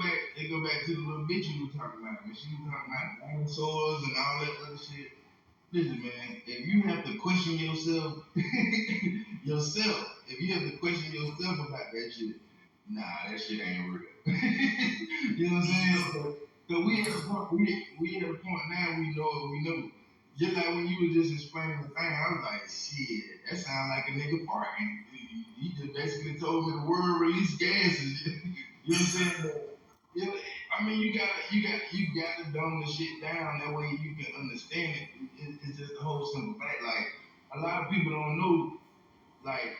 back to the little bitch you were talking about. When she was talking about dinosaurs and all that other shit. Listen, man, if you have to question yourself, if you have to question yourself about that shit, nah, that shit ain't real. You know what I'm saying? So we at a point, we at a point now we know what we know. Just like when you were just explaining the thing, I was like, shit, that sound like a nigga parking. He just basically told me the word release gases. You know what I'm saying? Yeah, I mean, you got to dumb the shit down. That way you can understand it. It's just a whole simple fact. Like a lot of people don't know, like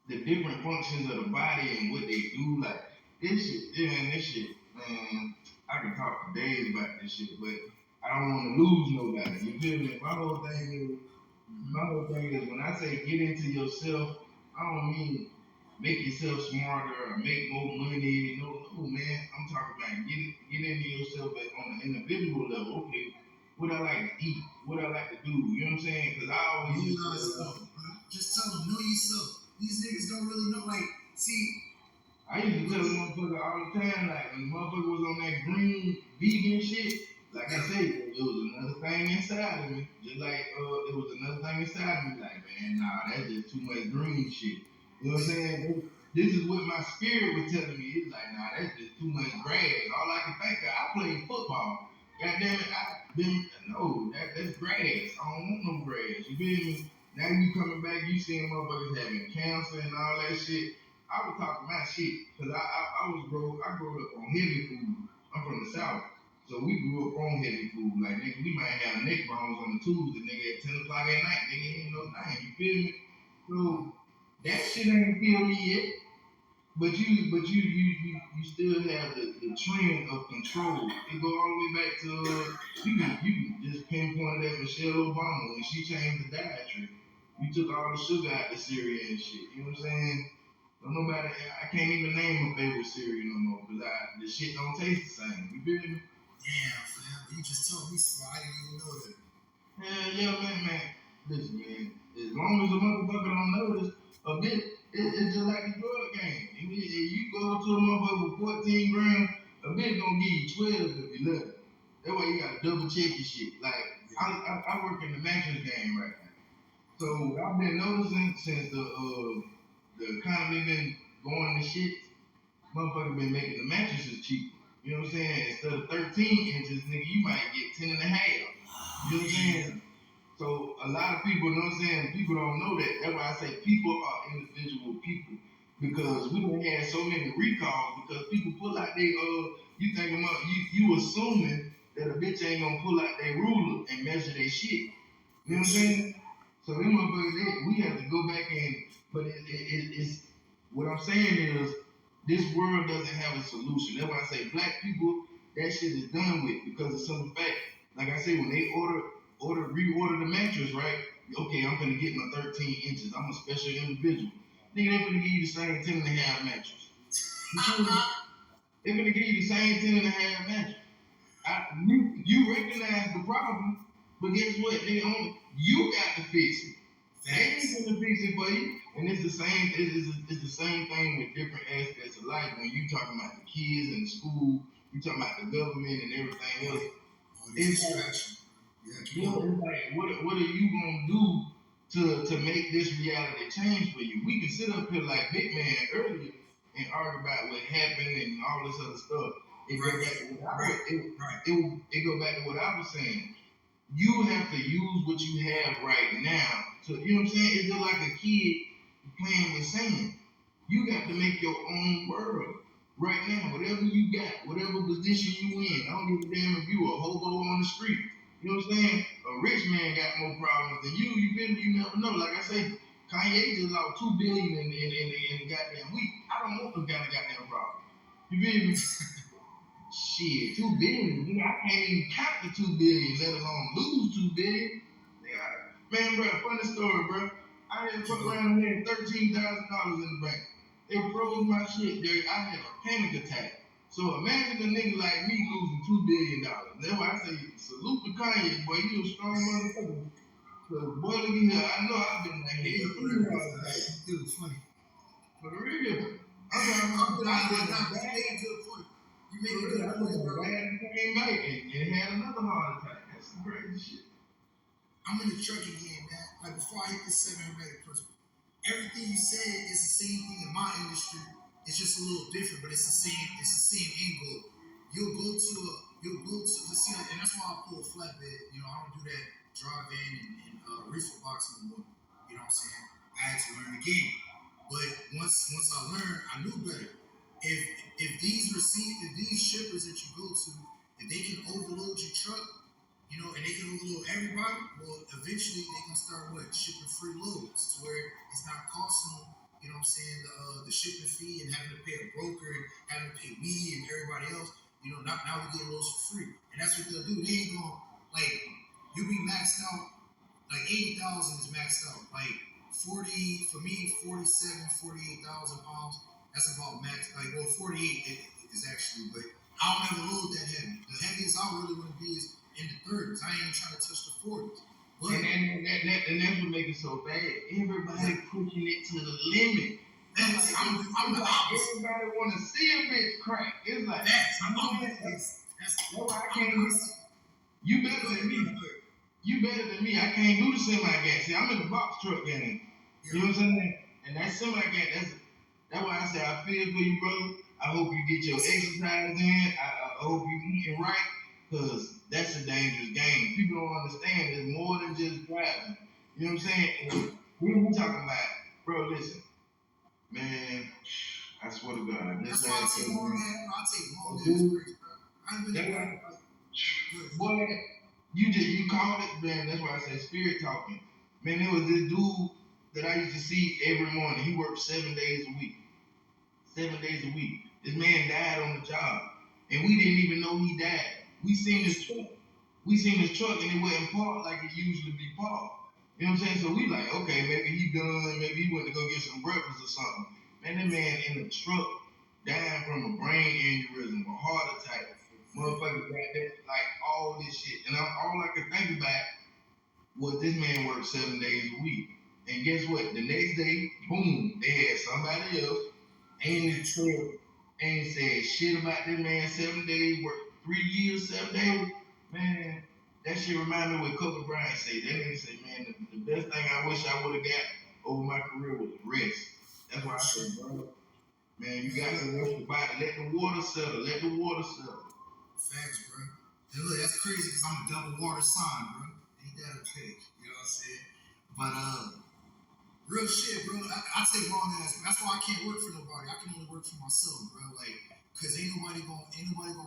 the different functions of the body and what they do. Like this shit, man. I can talk for days about this shit, but I don't want to lose nobody. You feel me? My whole thing is when I say get into yourself, I don't mean make yourself smarter or make more money. No, man. I'm talking about get into yourself on an individual level. Okay, what I like to eat, what I like to do. You know what I'm saying? Because I always Know yourself, bro. Just tell them, know yourself. These niggas don't really know. Like, see, I used to tell the motherfucker all the time, like when the motherfucker was on that green vegan shit, like I said, it was another thing inside of me. Just like it was another thing inside of me, like, man, nah, that's just too much green shit. You know what I'm saying? This is what my spirit was telling me. It's like, nah, that's just too much grass. All I can think of, I played football. God damn it, that's grass. I don't want no grass. You feel me? Now you coming back, you seeing motherfuckers having cancer and all that shit. I was talking my shit because I grew up on heavy food. I'm from the South, so we grew up on heavy food. Like nigga, we might have neck bones on the Tuesday, nigga, at 10 o'clock at night. Nigga ain't no thing. You feel me? So that shit ain't killed me yet. But you still have the trend of control. It go all the way back to you can just pinpoint it at Michelle Obama when she changed the dietary. You took all the sugar out the cereal and shit. You know what I'm saying? Nobody, I can't even name my favorite cereal no more because the shit don't taste the same. You feel me? damn, fam, you just told me so I didn't even know that. Yeah, man. Listen, man. As long as a motherfucker don't notice a bit, it's just like a drug game. If you go to a motherfucker with 14 grams, a bit gonna give you 12 if you let it. That way you gotta double check your shit. Like I work in the mattress game right now. So I've been noticing since the economy been going to shit, motherfucker been making the mattresses cheaper. You know what I'm saying? Instead of 13 inches, nigga, you might get 10 and a half. You know what I'm saying? So a lot of people, you know what I'm saying? People don't know that. That's why I say people are individual people. Because we done had so many recalls because people pull out you think about you assuming that a bitch ain't gonna pull out their ruler and measure their shit. You know what I'm saying? So them motherfuckers, we have to go back but it's what I'm saying is this world doesn't have a solution. That's why I say black people, that shit is done with because of some fact. Like I said, when they reorder the mattress, right? Okay, I'm gonna get my 13 inches. I'm a special individual. Nigga, they gonna give you the same 10 and a half mattress. They're gonna give you the same 10 and a half mattress. You recognize the problem, but guess what? You got to fix it. They ain't gonna fix it for you. And it's the same. It's the same thing with different aspects of life. When you talking about the kids and the school, you talking about the government and everything else. It's like, what are you gonna do to make this reality change for you? We can sit up here like Big Man earlier and argue about what happened and all this other stuff. It go back to what I was saying. You have to use what you have right now. So you know what I'm saying? It's just like a kid playing with sand. You got to make your own world right now. Whatever you got, whatever position you in. I don't give a damn if you a hobo on the street. You know what I'm saying? A rich man got more problems than you. You never know. Like I say, Kanye just lost $2 billion in the goddamn week. I don't want them kind of goddamn problem. You feel me? Shit, $2 billion. You know, I can't even count the $2 billion, let alone lose $2 billion. Man, bro, funny story, bro. I had fuck around and had $13,000 in the bank. They froze my shit, dude. I had a panic attack. So imagine a nigga like me losing $2 billion. That's why I say salute to Kanye, boy. You a strong motherfucker. Cause boy, look at here. I know I've been like It was funny. For real. I'm You made a good point. You made a good point, bro. And came back and had another heart attack. That's some crazy shit. I'm in the truck again, man. Like before I hit this 700 principle, everything you said is the same thing in my industry. It's just a little different, but it's the same angle. You'll go to see, and that's why I pull a flatbed. You know, I don't do that drive-in and reefer box no more. You know what I'm saying? I had to learn the game, but once I learned, I knew better. If these shippers that you go to, if they can overload your truck, you know, and they can overload everybody, well, eventually they can start shipping free loads to where it's not costing them, you know what I'm saying, the shipping fee and having to pay a broker and having to pay me and everybody else. You know, now we get loads for free, and that's what they'll do. They ain't gonna you be maxed out, like 80,000 is maxed out, like 40 for me, 48,000 pounds. That's about max. Like 48 is actually, but I don't ever load that heavy. The heaviest I really want to be is in the 30s. I ain't even trying to touch the 40s. But And that's what makes it so bad. Everybody pushing it to the limit. I'm the opposite. Everybody want to see a bitch crack. It's like That's why I can't do. You better than me. You better than me. I can't do the semi-gas. See, I'm in the box truck game. You know what I'm saying? And that semi-gas, that's why I say I feel for you, brother. I hope you get your exercise in. I hope you eating right, because that's a dangerous game. People don't understand there's more than just driving. You know what I'm saying? And we talking about, bro, listen, man, I swear to God. That's why I take long ass. I take long ass breaks, bro. I ain't been boy, you called it, man. That's why I say spirit talking. Man, there was this dude that I used to see every morning. He worked 7 days a week. 7 days a week. This man died on the job, and we didn't even know he died. We seen his truck. And it wasn't parked like it usually be parked. You know what I'm saying? So we like, okay, maybe he done. Maybe he went to go get some breakfast or something. Man, that man in the truck dying from a brain aneurysm, a heart attack. Motherfucker got that, like all this shit. And all I could think about was this man worked 7 days a week. And guess what? The next day, boom, they had somebody else ain't in the truck, ain't said shit about this man 7 days, worked 3 years, 7 days. Man, that shit remind me what Kobe Bryant said. That nigga said, man, the best thing I wish I would have got over my career was rest. That's why I said, bro, man, you got to rest your body. Let the water settle. Facts, bro. And look, that's crazy because I'm a double water sign, bro. Ain't that a pig? You know what I'm saying? But real shit, bro. I take long ass. That's why I can't work for nobody. I can only work for myself, bro. Like, cause ain't nobody gonna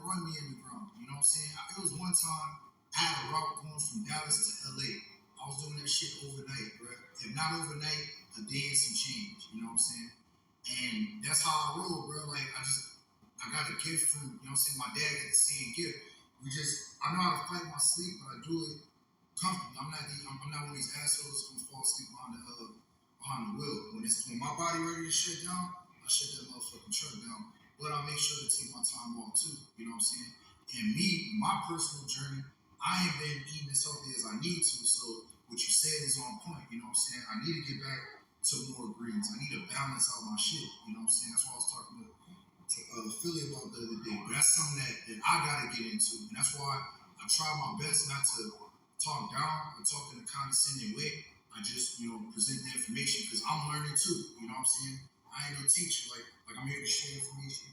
run me in the ground. You know what I'm saying? It was one time I had a route going from Dallas to LA. I was doing that shit overnight, bro. If not overnight, a day and some change. You know what I'm saying? And that's how I roll, bro. Like I got a gift from, you know what I'm saying? My dad got the same gift. I know how to fight my sleep, but I do it comfortably. I'm not one of these assholes that's gonna fall asleep behind the wheel. When my body ready to shut down, I shut that motherfucking truck down. But I make sure to take my time off too. You know what I'm saying? And me, my personal journey, I ain't been eating as healthy as I need to. So what you said is on point. You know what I'm saying? I need to get back to more greens. I need to balance out my shit. You know what I'm saying? That's why I was talking to Philly about the other day. But that's something that I gotta get into. And that's why I try my best not to talk down or talk in a condescending way. I just, present the information because I'm learning too. You know what I'm saying? I ain't no teacher. Like I'm here to share information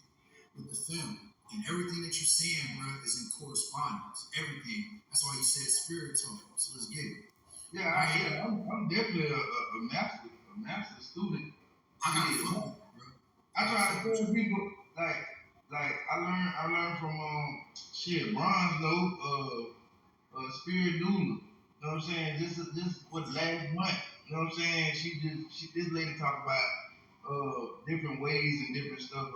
with the family. And everything that you're saying, bro, is in correspondence. Everything. That's why you said spirit talk. So let's get it. Yeah, I'm definitely a master student. I gotta fuck with it, bro. I try to tell people like I learned from Bronze though. Spirit Doula. You know what I'm saying? This what last month. You know what I'm saying? This lady talked about different ways and different stuff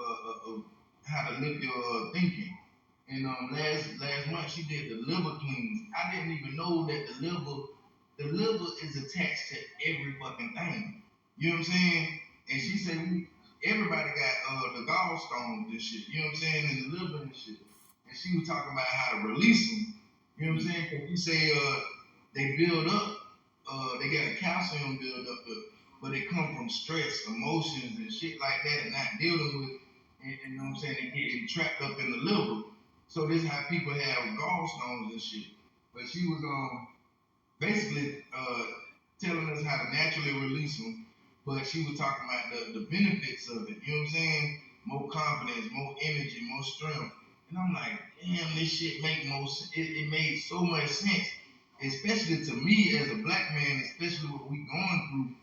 of how to lift your thinking. And last month she did the liver cleanse. I didn't even know that the liver is attached to every fucking thing. You know what I'm saying? And she said everybody got the gallstones and shit. You know what I'm saying? And the liver and shit. And she was talking about how to release them. You know what I'm saying? Because you say they build up, they got a calcium build up, but it come from stress, emotions, and shit like that, and not dealing with. And you know what I'm saying? They get trapped up in the liver. So this is how people have gallstones and shit. But she was basically telling us how to naturally release them. But she was talking about the benefits of it. You know what I'm saying? More confidence, more energy, more strength. And I'm like, damn, this shit make most. It made so much sense, especially to me as a black man, especially what we going through.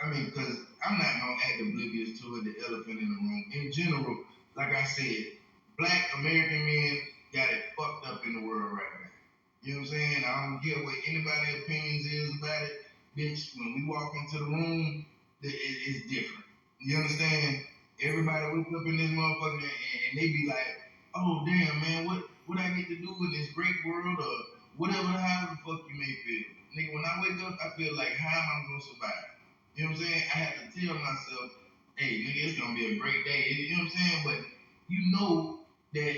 I mean, because I'm not gonna act oblivious to it, the elephant in the room. In general, like I said, black American men got it fucked up in the world right now. You know what I'm saying? I don't care what anybody's opinions is about it. Bitch, when we walk into the room, it's different. You understand? Everybody wake up in this motherfucker and they be like, oh damn man, what I get to do in this great world or whatever, however the fuck you may feel. Nigga, when I wake up, I feel like how am I gonna survive? You know what I'm saying? I have to tell myself, hey nigga, it's gonna be a great day. You know what I'm saying? But you know that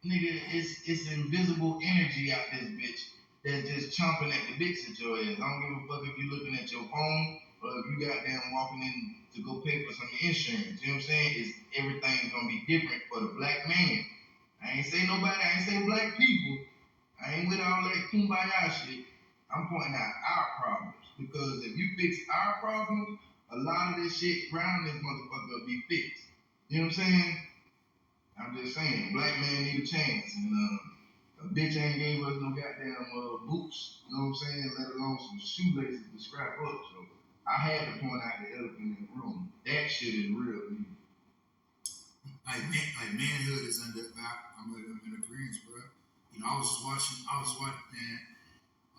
nigga, it's invisible energy out this bitch that's just chomping at the bits at your ass. I don't give a fuck if you're looking at your phone or if you goddamn walking in to go pay for some insurance. You know what I'm saying? Everything's gonna be different for the black man. I ain't say nobody, I ain't say black people. I ain't with all that kumbaya shit. I'm pointing out our problems. Because if you fix our problems, a lot of this shit around this motherfucker will be fixed. You know what I'm saying? I'm just saying, black man need a chance. And a bitch ain't gave us no goddamn boots. You know what I'm saying? Let alone some shoelaces to scrap up. So I had to point out the elephant in the room. That shit is real. Like manhood is under. I'm in agreement, bro. You know, I was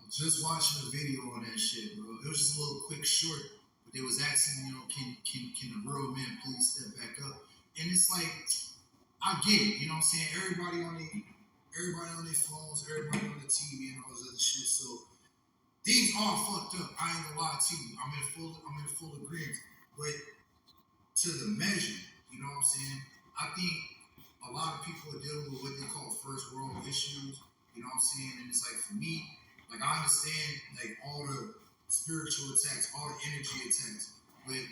just watching a video on that shit, bro. It was just a little quick short, but they was asking, you know, can the real men please step back up? And it's like, I get it, you know what I'm saying? Everybody on their phones, everybody on the TV and all this other shit. So things are fucked up. I ain't gonna lie to you. I'm in full agreement. But to the measure, you know what I'm saying? I think a lot of people are dealing with what they call first world issues. You know what I'm saying? And it's like for me, like I understand like all the spiritual attacks, all the energy attacks, but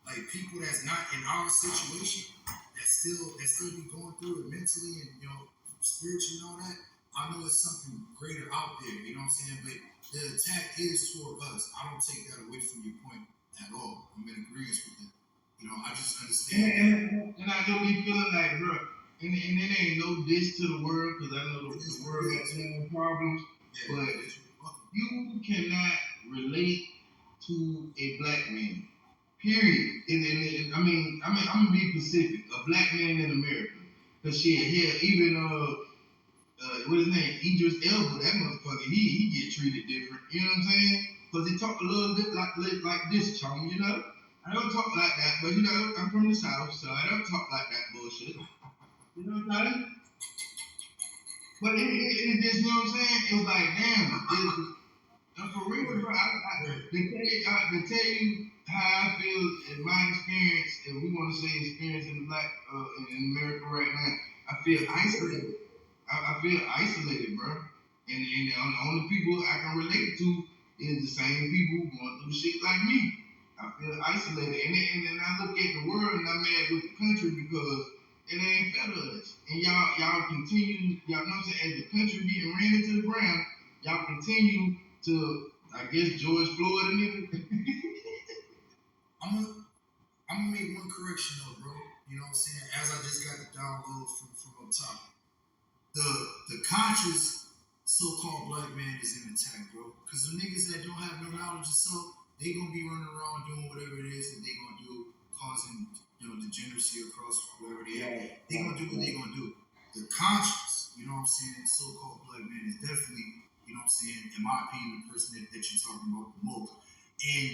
like people that's not in our situation, that still be going through it mentally and you know spiritually and all that. I know it's something greater out there. You know what I'm saying? But the attack is toward us. I don't take that away from your point at all. I'm in agreement with it. You know, I just understand. And I don't be feeling like, bro, and it ain't no diss to the world, because I know the world got their own problems, but you cannot relate to a black man. Period. And I mean, I'm gonna be specific. A black man in America, cause shit, hell, even what his name, Idris Elba, that motherfucker, he get treated different. You know what I'm saying? Cause he talk a little bit like this, chum. You know, I don't talk like that, but you know, I'm from the South, so I don't talk like that bullshit. You know what I'm saying? But it just, you know what I'm saying? It's like, damn, for real, bro. To tell you how I feel in my experience, if we want to say experience in black in America right now, I feel isolated. I feel isolated, bro. And the only people I can relate to is the same people going through shit like me. I feel isolated, and then I look at the world and I'm mad with the country because it ain't fair to us. And y'all continue, y'all know what I'm saying, as the country getting ran into the ground, y'all continue to, I guess, George Floyd and nigga. I'm gonna make one correction though, bro. You know what I'm saying? As I just got the download from up top. The conscious so-called black man is in attack, bro. Because the niggas that don't have no knowledge of self, they gonna be running around doing whatever it is that they gonna do, causing degeneracy across wherever they are. They gonna do what they gonna do. The conscious you know what I'm saying, so-called black man is definitely, you know what I'm saying, in my opinion, the person that you're talking about the most. And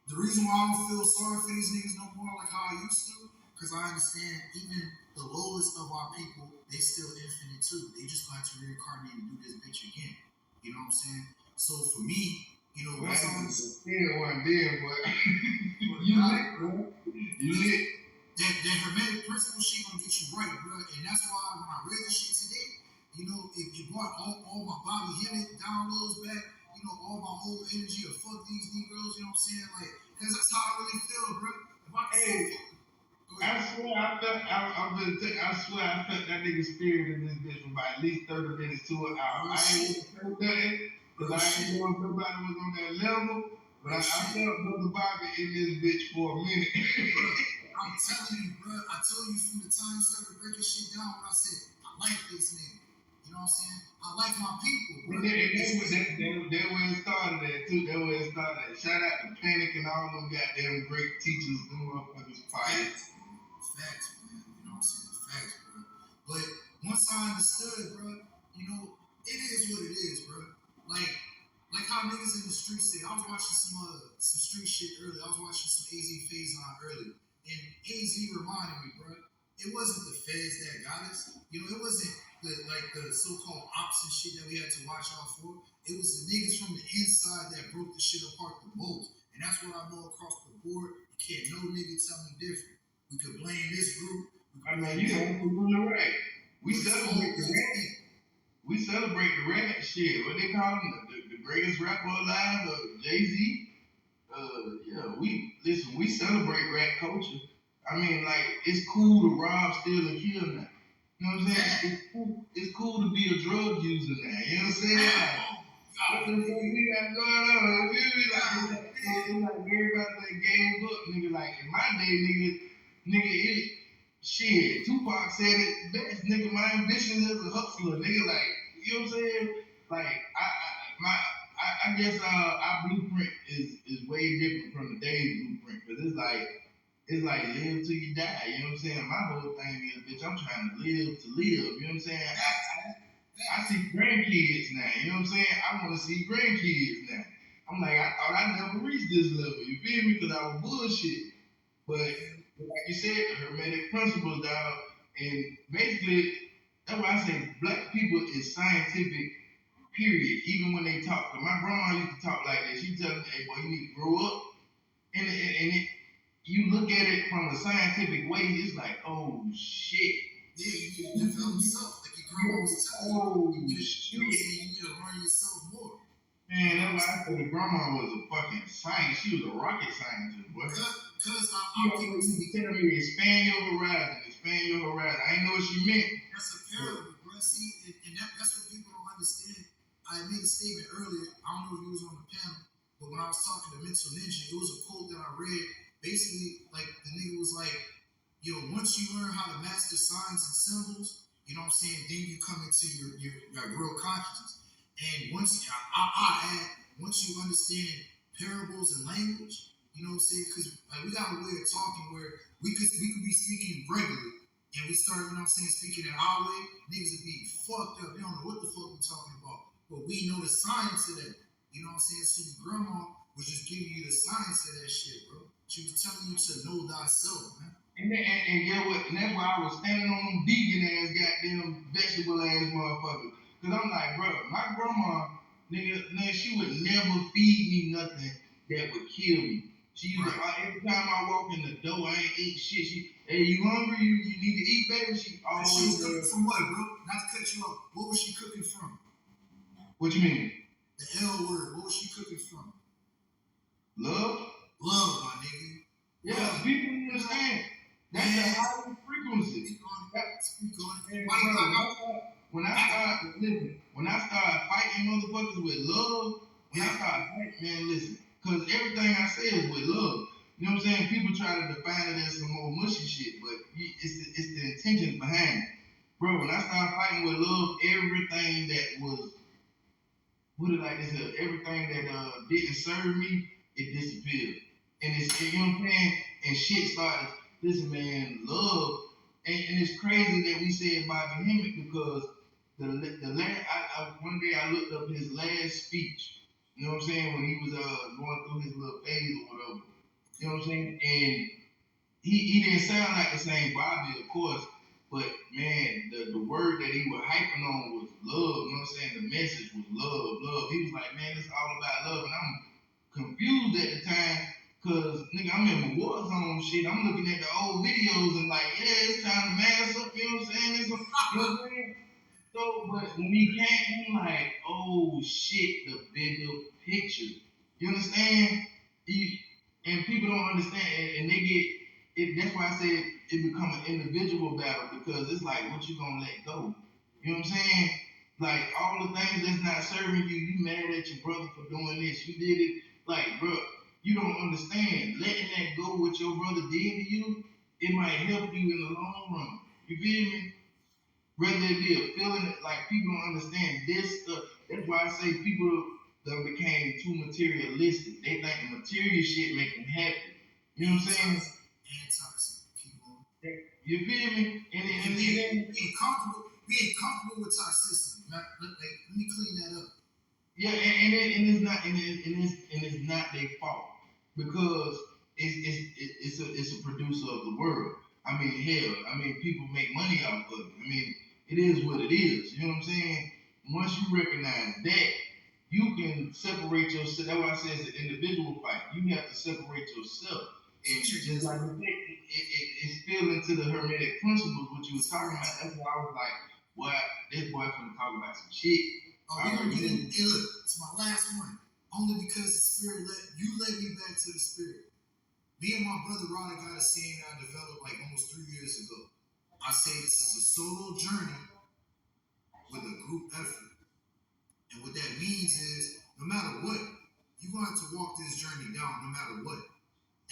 the reason why I don't feel sorry for these niggas no more like how I used to, because I understand even the lowest of our people, they still infinite too. They just going to reincarnate and do this bitch again. You know what I'm saying? So for me, you know, Well, once I I was still one there, but you lit, bro. You lit. that hermetic principle shit gonna get you right, bro. And that's why when I read this shit today, you know, it brought all my Bobby Hemmett downloads back, you know, all my whole energy of fuck these Negroes, you know what I'm saying? Like, cause that's how I really feel, bro. If I can Hey, say I swear I swear I felt that nigga spirit in this bitch for about at least 30 minutes to an hour. I ain't gonna say nothing, because I ain't know if nobody was on that level, but I felt Brother Bobby in this bitch for a minute. I'm telling you, bro, I told you from the time you started breaking shit down when I said, I like this nigga. You know what I'm saying? I like my people, bro. And that where it started at too. That where it started at. Shout out to Panic and all them goddamn great teachers. Them motherfuckers fire. Facts, man. You know what I'm saying? Facts, bro. But once I understood, bro, you know, it is what it is, bro. Like how niggas in the streets say. I was watching some street shit earlier. I was watching some AZ Phase on earlier. And AZ reminded me, bro, it wasn't the feds that got us. You know, it wasn't the so-called ops and shit that we had to watch out for. It was the niggas from the inside that broke the shit apart the most. And that's what I know across the board. You can't no nigga tell me different. We could blame this group. I mean, you know, we're doing it right. We celebrate the rap. We celebrate the rap shit. What they call him? The greatest rapper alive, Jay-Z. Yeah, we celebrate rap culture. I mean, like, it's cool to rob, steal, and kill now. You know what I'm saying? It's cool to be a drug user now. You know what I'm saying? Like, what the fuck we got going on? It's like everybody like gave up, nigga. Like, in my day, nigga, shit. Tupac said it best, nigga. My ambition is a hustler, nigga. Like, you know what I'm saying? Like, I guess our blueprint is way different from the day's blueprint, because it's like live till you die. You know what I'm saying? My whole thing is, bitch, I'm trying to live to live. You know what I'm saying? I see grandkids now. You know what I'm saying? I want to see grandkids now. I'm like, I thought I never reached this level. You feel me? Because I was bullshit. But like you said, the hermetic principles, dog. And basically, that's why I say black people is scientific, period. Even when they talk. Cause my grandma used to talk like this. She tell me, hey, boy, you need to grow up. And you look at it from a scientific way, it's like, oh, shit. Yeah, you need to develop yourself. Like your grandma was telling you. Oh, You need shit. to learn yourself more. Man, that's why I said the grandma was a fucking scientist. She was a rocket scientist, boy. Cause She always used to tell me, expand your horizon, expand your horizon. I didn't know what she meant. that's a parable, bro. See, and that's what people don't understand. I made a statement earlier. I don't know if you was on the panel, but when I was talking to Mental Ninja, it was a quote that I read. Basically, like the nigga was like, yo, once you learn how to master signs and symbols, you know what I'm saying, then you come into your real consciousness. And once I add, once you understand parables and language, you know what I'm saying? Because like, we got a way of talking where we could be speaking regularly, and we start, you know what I'm saying, speaking in our way, niggas would be fucked up. They don't know what the fuck we talking about. But we know the science of that. You know what I'm saying? So your grandma was just giving you the science of that shit, bro. She was telling you to know thyself, man. And get what? And that's why I was standing on them vegan ass, goddamn vegetable ass motherfuckers. Cause I'm like, bro, my grandma, nigga, she would never feed me nothing that would kill me. She used to, every time I walk in the door, I ain't eat shit. Hey, you hungry? You need to eat, baby? She always. She was cooking from what, bro? Not to cut you off. What was she cooking from? What you mean? The L word. What was she cooking from? Love? Love, my nigga. Yeah, Love. people understand. That's the highest frequency. Speak on it. When I start fighting motherfuckers with love, when I start fighting, man, listen, cause everything I say is with love. You know what I'm saying? People try to define it as some more mushy shit, but it's the intentions behind it. Bro, when I started fighting with love, everything that was, everything that didn't serve me, it disappeared. And it's, you know what I'm saying? And shit started, listen, man, love. And it's crazy that we said Bobby Hemmett, because the last one day I looked up his last speech. You know what I'm saying? When he was going through his little phase or whatever. You know what I'm saying? And he didn't sound like the same Bobby, of course, but man, the word that he was hyping on was love. You know what I'm saying? The message was love. He was like, man, it's all about love, and I'm confused at the time. Cause nigga, I'm in my war zone shit. I'm looking at the old videos and like, yeah, it's time to mass up. You know what I'm saying? You know what I'm saying? So, but when he came, I'm like, oh shit, the bigger picture. You understand? And people don't understand, and they get it. That's why I said it become an individual battle because it's like, what you gonna let go? You know what I'm saying? Like all the things that's not serving you, you mad at your brother for doing this. You did it, like, bro. You don't understand. Letting that go, what your brother did to you, it might help you in the long run. You feel me? Whether it be a feeling, like people don't understand this stuff. That's why I say people that became too materialistic. They think the material shit make them happy. You know what I'm saying? And toxic people. You feel me? And being comfortable with toxicity. Let me clean that up. Yeah, and it's not their fault because it's a producer of the world. I mean, hell, people make money off of it. I mean, it is what it is. You know what I'm saying? Once you recognize that, you can separate yourself. That's why I say it's an individual fight. You have to separate yourself. And just like it's still into the Hermetic principles, what you was talking about. That's why I was like, what, this boy finna talk about some shit. Oh, we're gonna get in. Hey, look, it's my last one. Only because the spirit led me back to the spirit. Me and my brother Ronnie got a saying I developed like almost 3 years ago. I say this is a solo journey with a group effort. And what that means is, no matter what, you're gonna have to walk this journey down no matter what.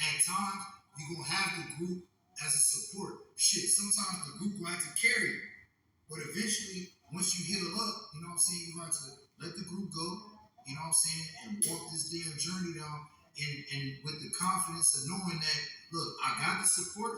At times, you're gonna have the group as a support. Shit, sometimes the group will have to carry you. But eventually, once you heal up, you know what I'm saying, you're going to let the group go, you know what I'm saying, and walk this damn journey down and with the confidence of knowing that, look, I got the support,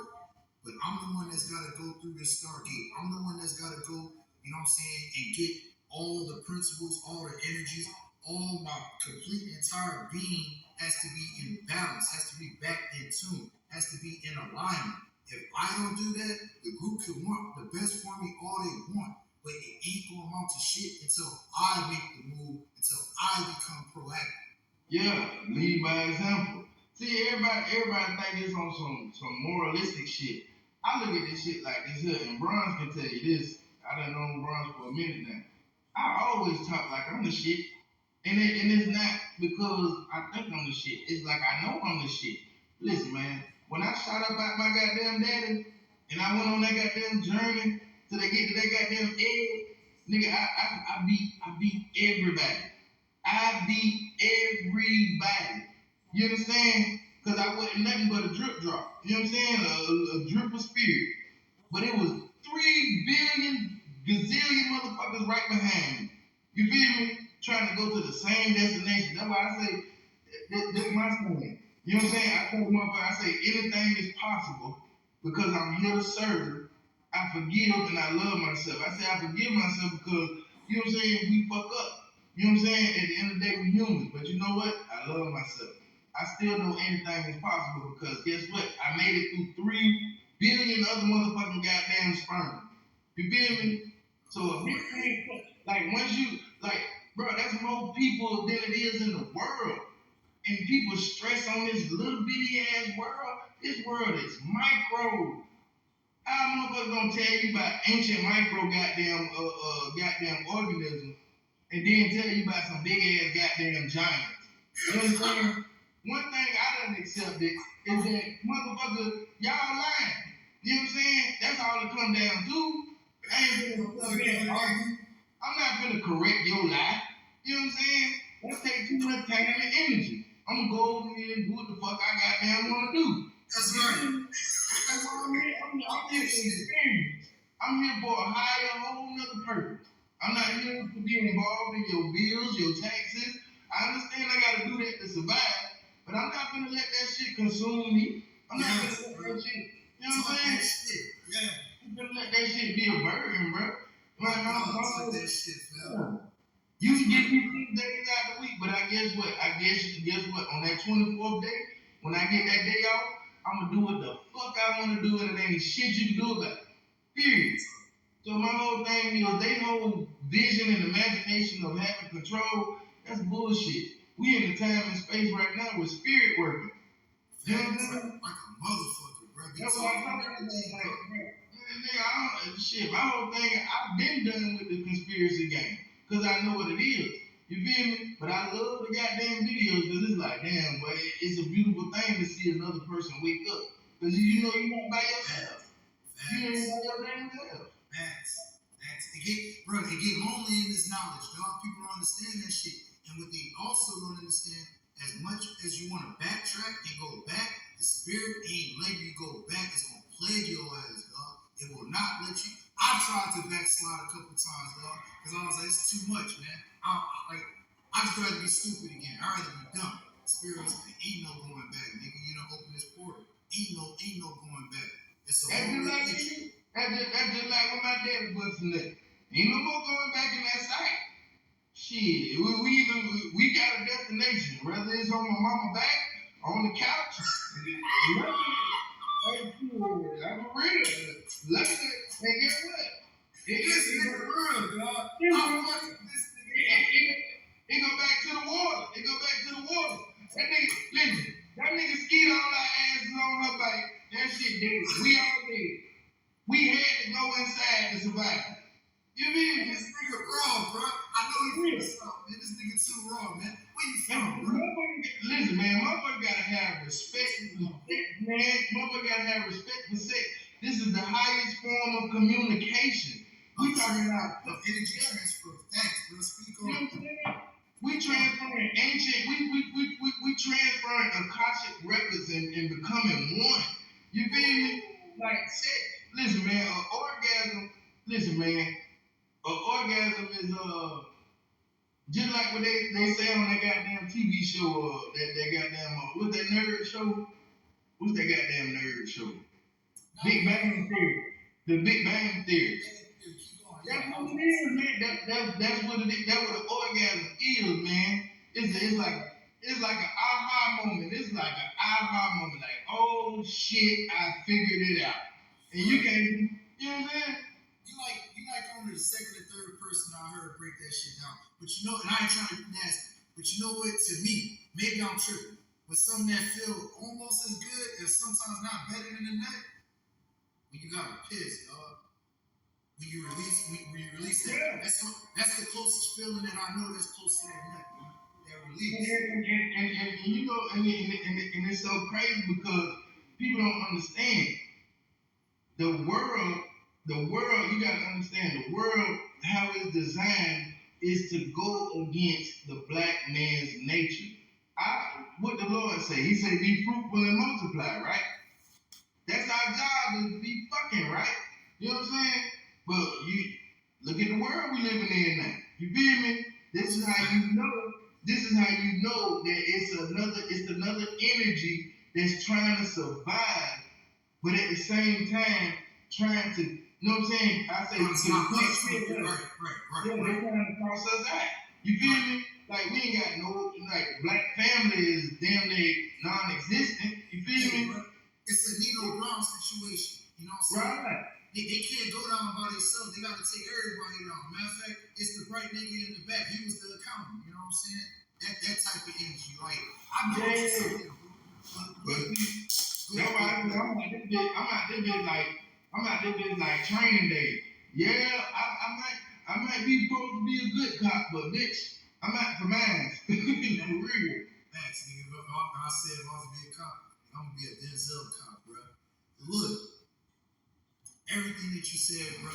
but I'm the one that's got to go through this Stargate. I'm the one that's got to go, you know what I'm saying, and get all the principles, all the energies, all my complete entire being has to be in balance, has to be back in tune, has to be in alignment. If I don't do that, the group can want the best for me all they want, but it ain't gonna amount to shit until I make the move, until I become proactive. Yeah, lead by example. See, everybody think it's on some moralistic shit. I look at this shit like this here, and Bronze can tell you this. I done known Bronze for a minute now. I always talk like I'm the shit, and it's not because I think I'm the shit. It's like I know I'm the shit. Listen, man. When I shot up out my goddamn daddy, and I went on that goddamn journey till they get to that goddamn egg, nigga, I beat everybody. I beat everybody. You understand? Because I wasn't nothing but a drip drop. You know what I'm saying? A drip of spirit. But it was 3 billion gazillion motherfuckers right behind me. You feel me? Trying to go to the same destination. That's why I say, that's my stand. You know what I'm saying? I tell motherfucker, I say anything is possible because I'm here to serve. I forgive and I love myself. I say I forgive myself because, you know what I'm saying, we fuck up. You know what I'm saying? At the end of the day, we're humans. But you know what? I love myself. I still know anything is possible because guess what? I made it through 3 billion other motherfucking goddamn sperm. You feel me? So a big thing, like once you, like, bro, that's more people than it is in the world. And people stress on this little bitty ass world. This world is micro. How motherfuckers gonna tell you about ancient micro goddamn organisms and then tell you about some big ass goddamn giants? You know what I'm saying? One thing I done accepted is that motherfucker, y'all lying. You know what I'm saying? That's all it come down to. I ain't gonna argue. I'm not gonna correct your lie. You know what I'm saying? Let's take too much time and energy. I'm gonna go over here and do what the fuck I goddamn wanna do. That's right. That's what I'm here. I'm here for experience. I'm here for a higher, whole nother purpose. I'm not here to be involved in your bills, your taxes. I understand I gotta do that to survive, but I'm not gonna let that shit consume me. I'm not gonna let that shit, you know what I'm saying? Yeah. I'm gonna let that shit be a burden, bro. Man, Y'all I'm talk that shit, fam. You can get me 6 days out of the week, but I guess what? Guess what? On that 24th day, when I get that day off, I'm gonna do what the fuck I wanna do, and it ain't shit you can do about it. Period. So my whole thing, they whole vision and imagination of having control, that's bullshit. We in the time and space right now with spirit working. You know what I'm saying? Like a motherfucker, bro. That's what I'm talking about. Nigga, shit, my whole thing, I've been done with the conspiracy game. Because I know what it is. You feel me? But I love the goddamn videos because it's like, damn, boy, it's a beautiful thing to see another person wake up. Because you know you're not by yourself. You ain't by your damn self. Facts. It get lonely in this knowledge, dog. People don't understand that shit. And what they also don't understand, as much as you want to backtrack and go back, the spirit ain't letting you go back. It's gonna plague your ass, dog. It will not let you. I've tried to backslide a couple times, dog, because I was like, it's too much, man. I just rather be stupid again. I'd rather be dumb. Spirit was like, ain't no going back, nigga. You don't open this portal. Ain't no going back. It's a whole That's just like when my daddy was in there. Ain't no more going back in that site. Shit, we got a destination, whether it's on my mama back, on the couch. I'm for real. Look at it, and guess what? This nigga real, dog. I'm fucking this nigga. It go back to the water. That nigga, listen, that nigga skied all our asses on her bike. That shit dead. We all dead. We had to go inside to survive. You mean This nigga raw, bro. I know you from the South, man. This nigga too raw, man. Where you from, bro? Listen, man, motherfucker gotta have respect for sex, man. Motherfucker gotta have respect for sex. This is the highest form of communication. We talking about energy transfer. Thanks, bro. Speak you know on. what I'm saying? We transferring ancient, we transferring Akashic records and becoming one. You feel me? Like sex. Listen, man, an orgasm. Listen, man, an orgasm is just like what they say on that goddamn TV show, that goddamn what's that nerd show? What's that goddamn nerd show? Big Bang Theory. The Big Bang Theory. That's what it is, man. That's what it is. That's what an orgasm is, man. It's like an aha moment. It's like an aha moment. Like, oh shit, I figured it out. And you can't, you know what I'm saying? You like only the second or third person I heard break that shit down. But you know, and I ain't trying to be nasty, but you know what? To me, maybe I'm tripping, but something that feel almost as good and sometimes not better than a nut, when you gotta piss, dog. When you release that, Yeah. that's the closest feeling that I know that's close to that nut, man. That release. And you know, and it's so crazy because people don't understand. The world, you gotta understand, the world, how it's designed is to go against the black man's nature. What the Lord say? He said, be fruitful and multiply, right? That's our job, is to be fucking, right? You know what I'm saying? But you look at the world we living in now. You feel me? This is how you know that it's another energy that's trying to survive, but at the same time trying to, you know what I'm saying? I say Right. they're trying to cross us out. You feel me? Like we ain't got no, like black family is damn near non-existent. You feel me? It's a Nino Brown situation. You know what I'm saying? Right. They can't go down by themselves. They gotta take everybody down. Matter of fact, it's the bright nigga in the back. He was the accountant. You know what I'm saying? That type of energy. Like I know what you're saying, bro. I'm out this bitch like training day. Yeah, I might be supposed to be a good cop, but bitch, I'm out for mine. For real. Facts, nigga. I said if I was to be a cop, I'm gonna be a Denzel cop, bro. Look, everything that you said, bro,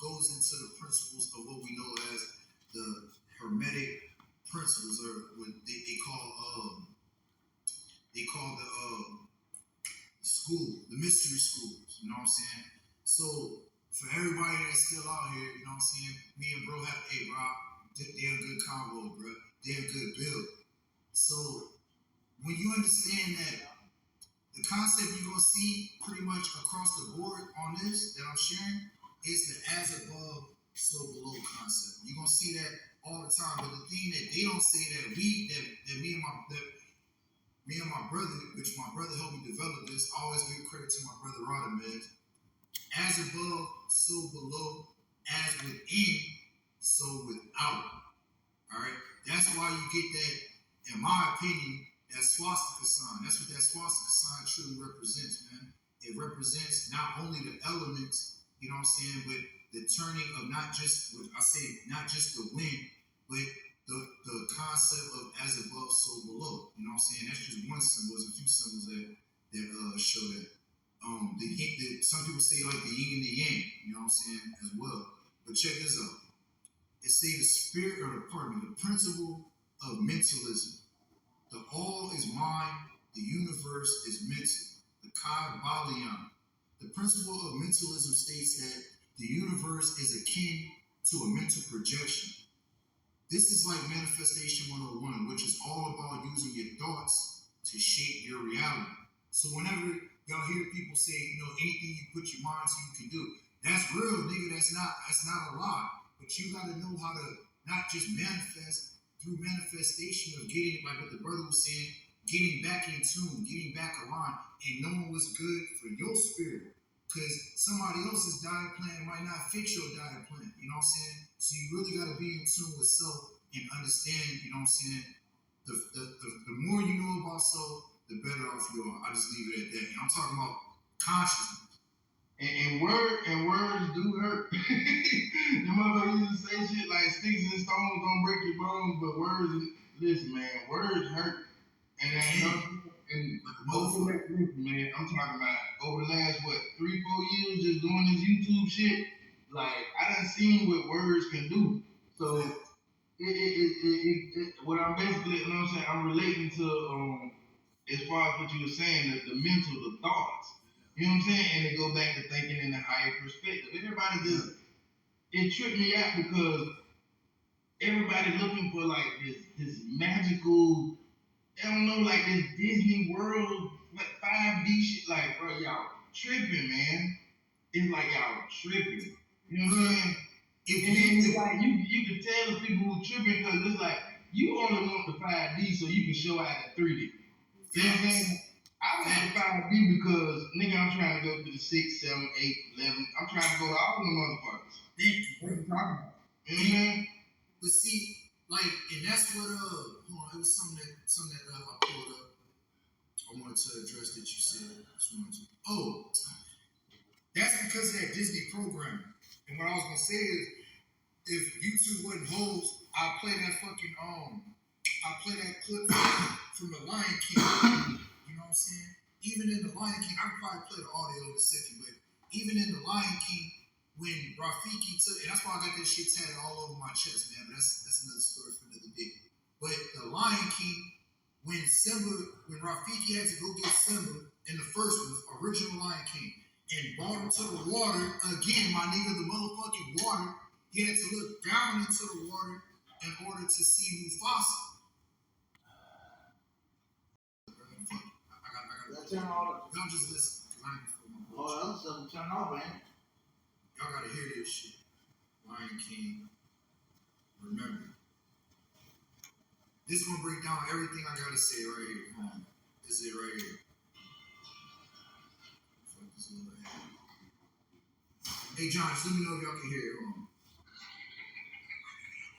goes into the principles of what we know as the Hermetic principles, or what they call the school, the mystery schools. You know what I'm saying? So for everybody that's still out here, you know what I'm saying? Me and bro have, hey, bro, they're a good combo, bro. They're a good build. So when you understand that the concept you're gonna see pretty much across the board on this that I'm sharing is the as above, so below concept. You're gonna see that all the time. But the thing that they don't say that me and my brother, which my brother helped me develop this, I always give credit to my brother Rodamez. As above, so below, as within, so without. Alright? That's why you get that, in my opinion, that swastika sign. That's what that swastika sign truly represents, man. It represents not only the elements, you know what I'm saying, but the turning of not just the wind, but the concept of as above, so below. You know what I'm saying? That's just one symbol. There's a few symbols that show that. Some people say like the yin and the yang, you know what I'm saying, as well. But check this out. It say the principle of mentalism. The all is mind, the universe is mental. The Kabbalion. The principle of mentalism states that the universe is akin to a mental projection. This is like Manifestation 101, which is all about using your thoughts to shape your reality. So whenever y'all hear people say, anything you put your mind to, you can do. That's real, nigga. That's not a lie. But you gotta know how to not just manifest through manifestation of getting, like what the brother was saying, getting back in tune, getting back aligned, and knowing what's good for your spirit. Because somebody else's diet plan might not fit your diet plan. You know what I'm saying? So you really gotta be in tune with self and understand, you know what I'm saying? The more you know about self, the better off you are. I just leave it at that. And I'm talking about consciousness. And words do hurt. The motherfucker used to say shit like sticks and stones don't break your bones, but words, listen, man, words hurt. And man, I'm talking about over the last 3-4 years just doing this YouTube shit. Like I done seen what words can do. So what I'm basically, you know what I'm saying, I'm relating to as far as what you were saying, the mental, the thoughts. You know what I'm saying? And it go back to thinking in a higher perspective. Everybody it tripped me out because everybody looking for like this magical, I don't know, like this Disney World, like 5D shit. Like, bro, y'all tripping, man. It's like y'all tripping. You know what I'm saying? It's like you can tell the people who tripping because it's like you only want the 5D so you can show out the 3D. You know what I'm saying? I want the 5D because, nigga, I'm trying to go to the 6, 7, 8, 11. I'm trying to go to all of them motherfuckers. What are you talking about? Mm-hmm. But see, like, and that's what hold on, it was something that I pulled up. I wanted to address that you said. That's because of that Disney programming. And what I was gonna say is, if YouTube wasn't hoes, I'll play that fucking I'll play that clip from The Lion King. You know what I'm saying? Even in The Lion King, I can probably play the audio in a second, but even in The Lion King, when Rafiki took, and that's why I got that shit tatted all over my chest, man. But that's another story for another day. But The Lion King, when Rafiki had to go get Simba in the first one, original Lion King, and brought him to the water again, my nigga, the motherfucking water. He had to look down into the water in order to see Mufasa. Y'all just listen, because I ain't before my voice. Oh, that's something turn off, man. Y'all gotta hear this shit. Lion King. Remember. This is gonna break down everything I gotta say right here. Hold on. This is it right here. Fuck this little ass. Hey John, just let me know if y'all can hear it. Hold on.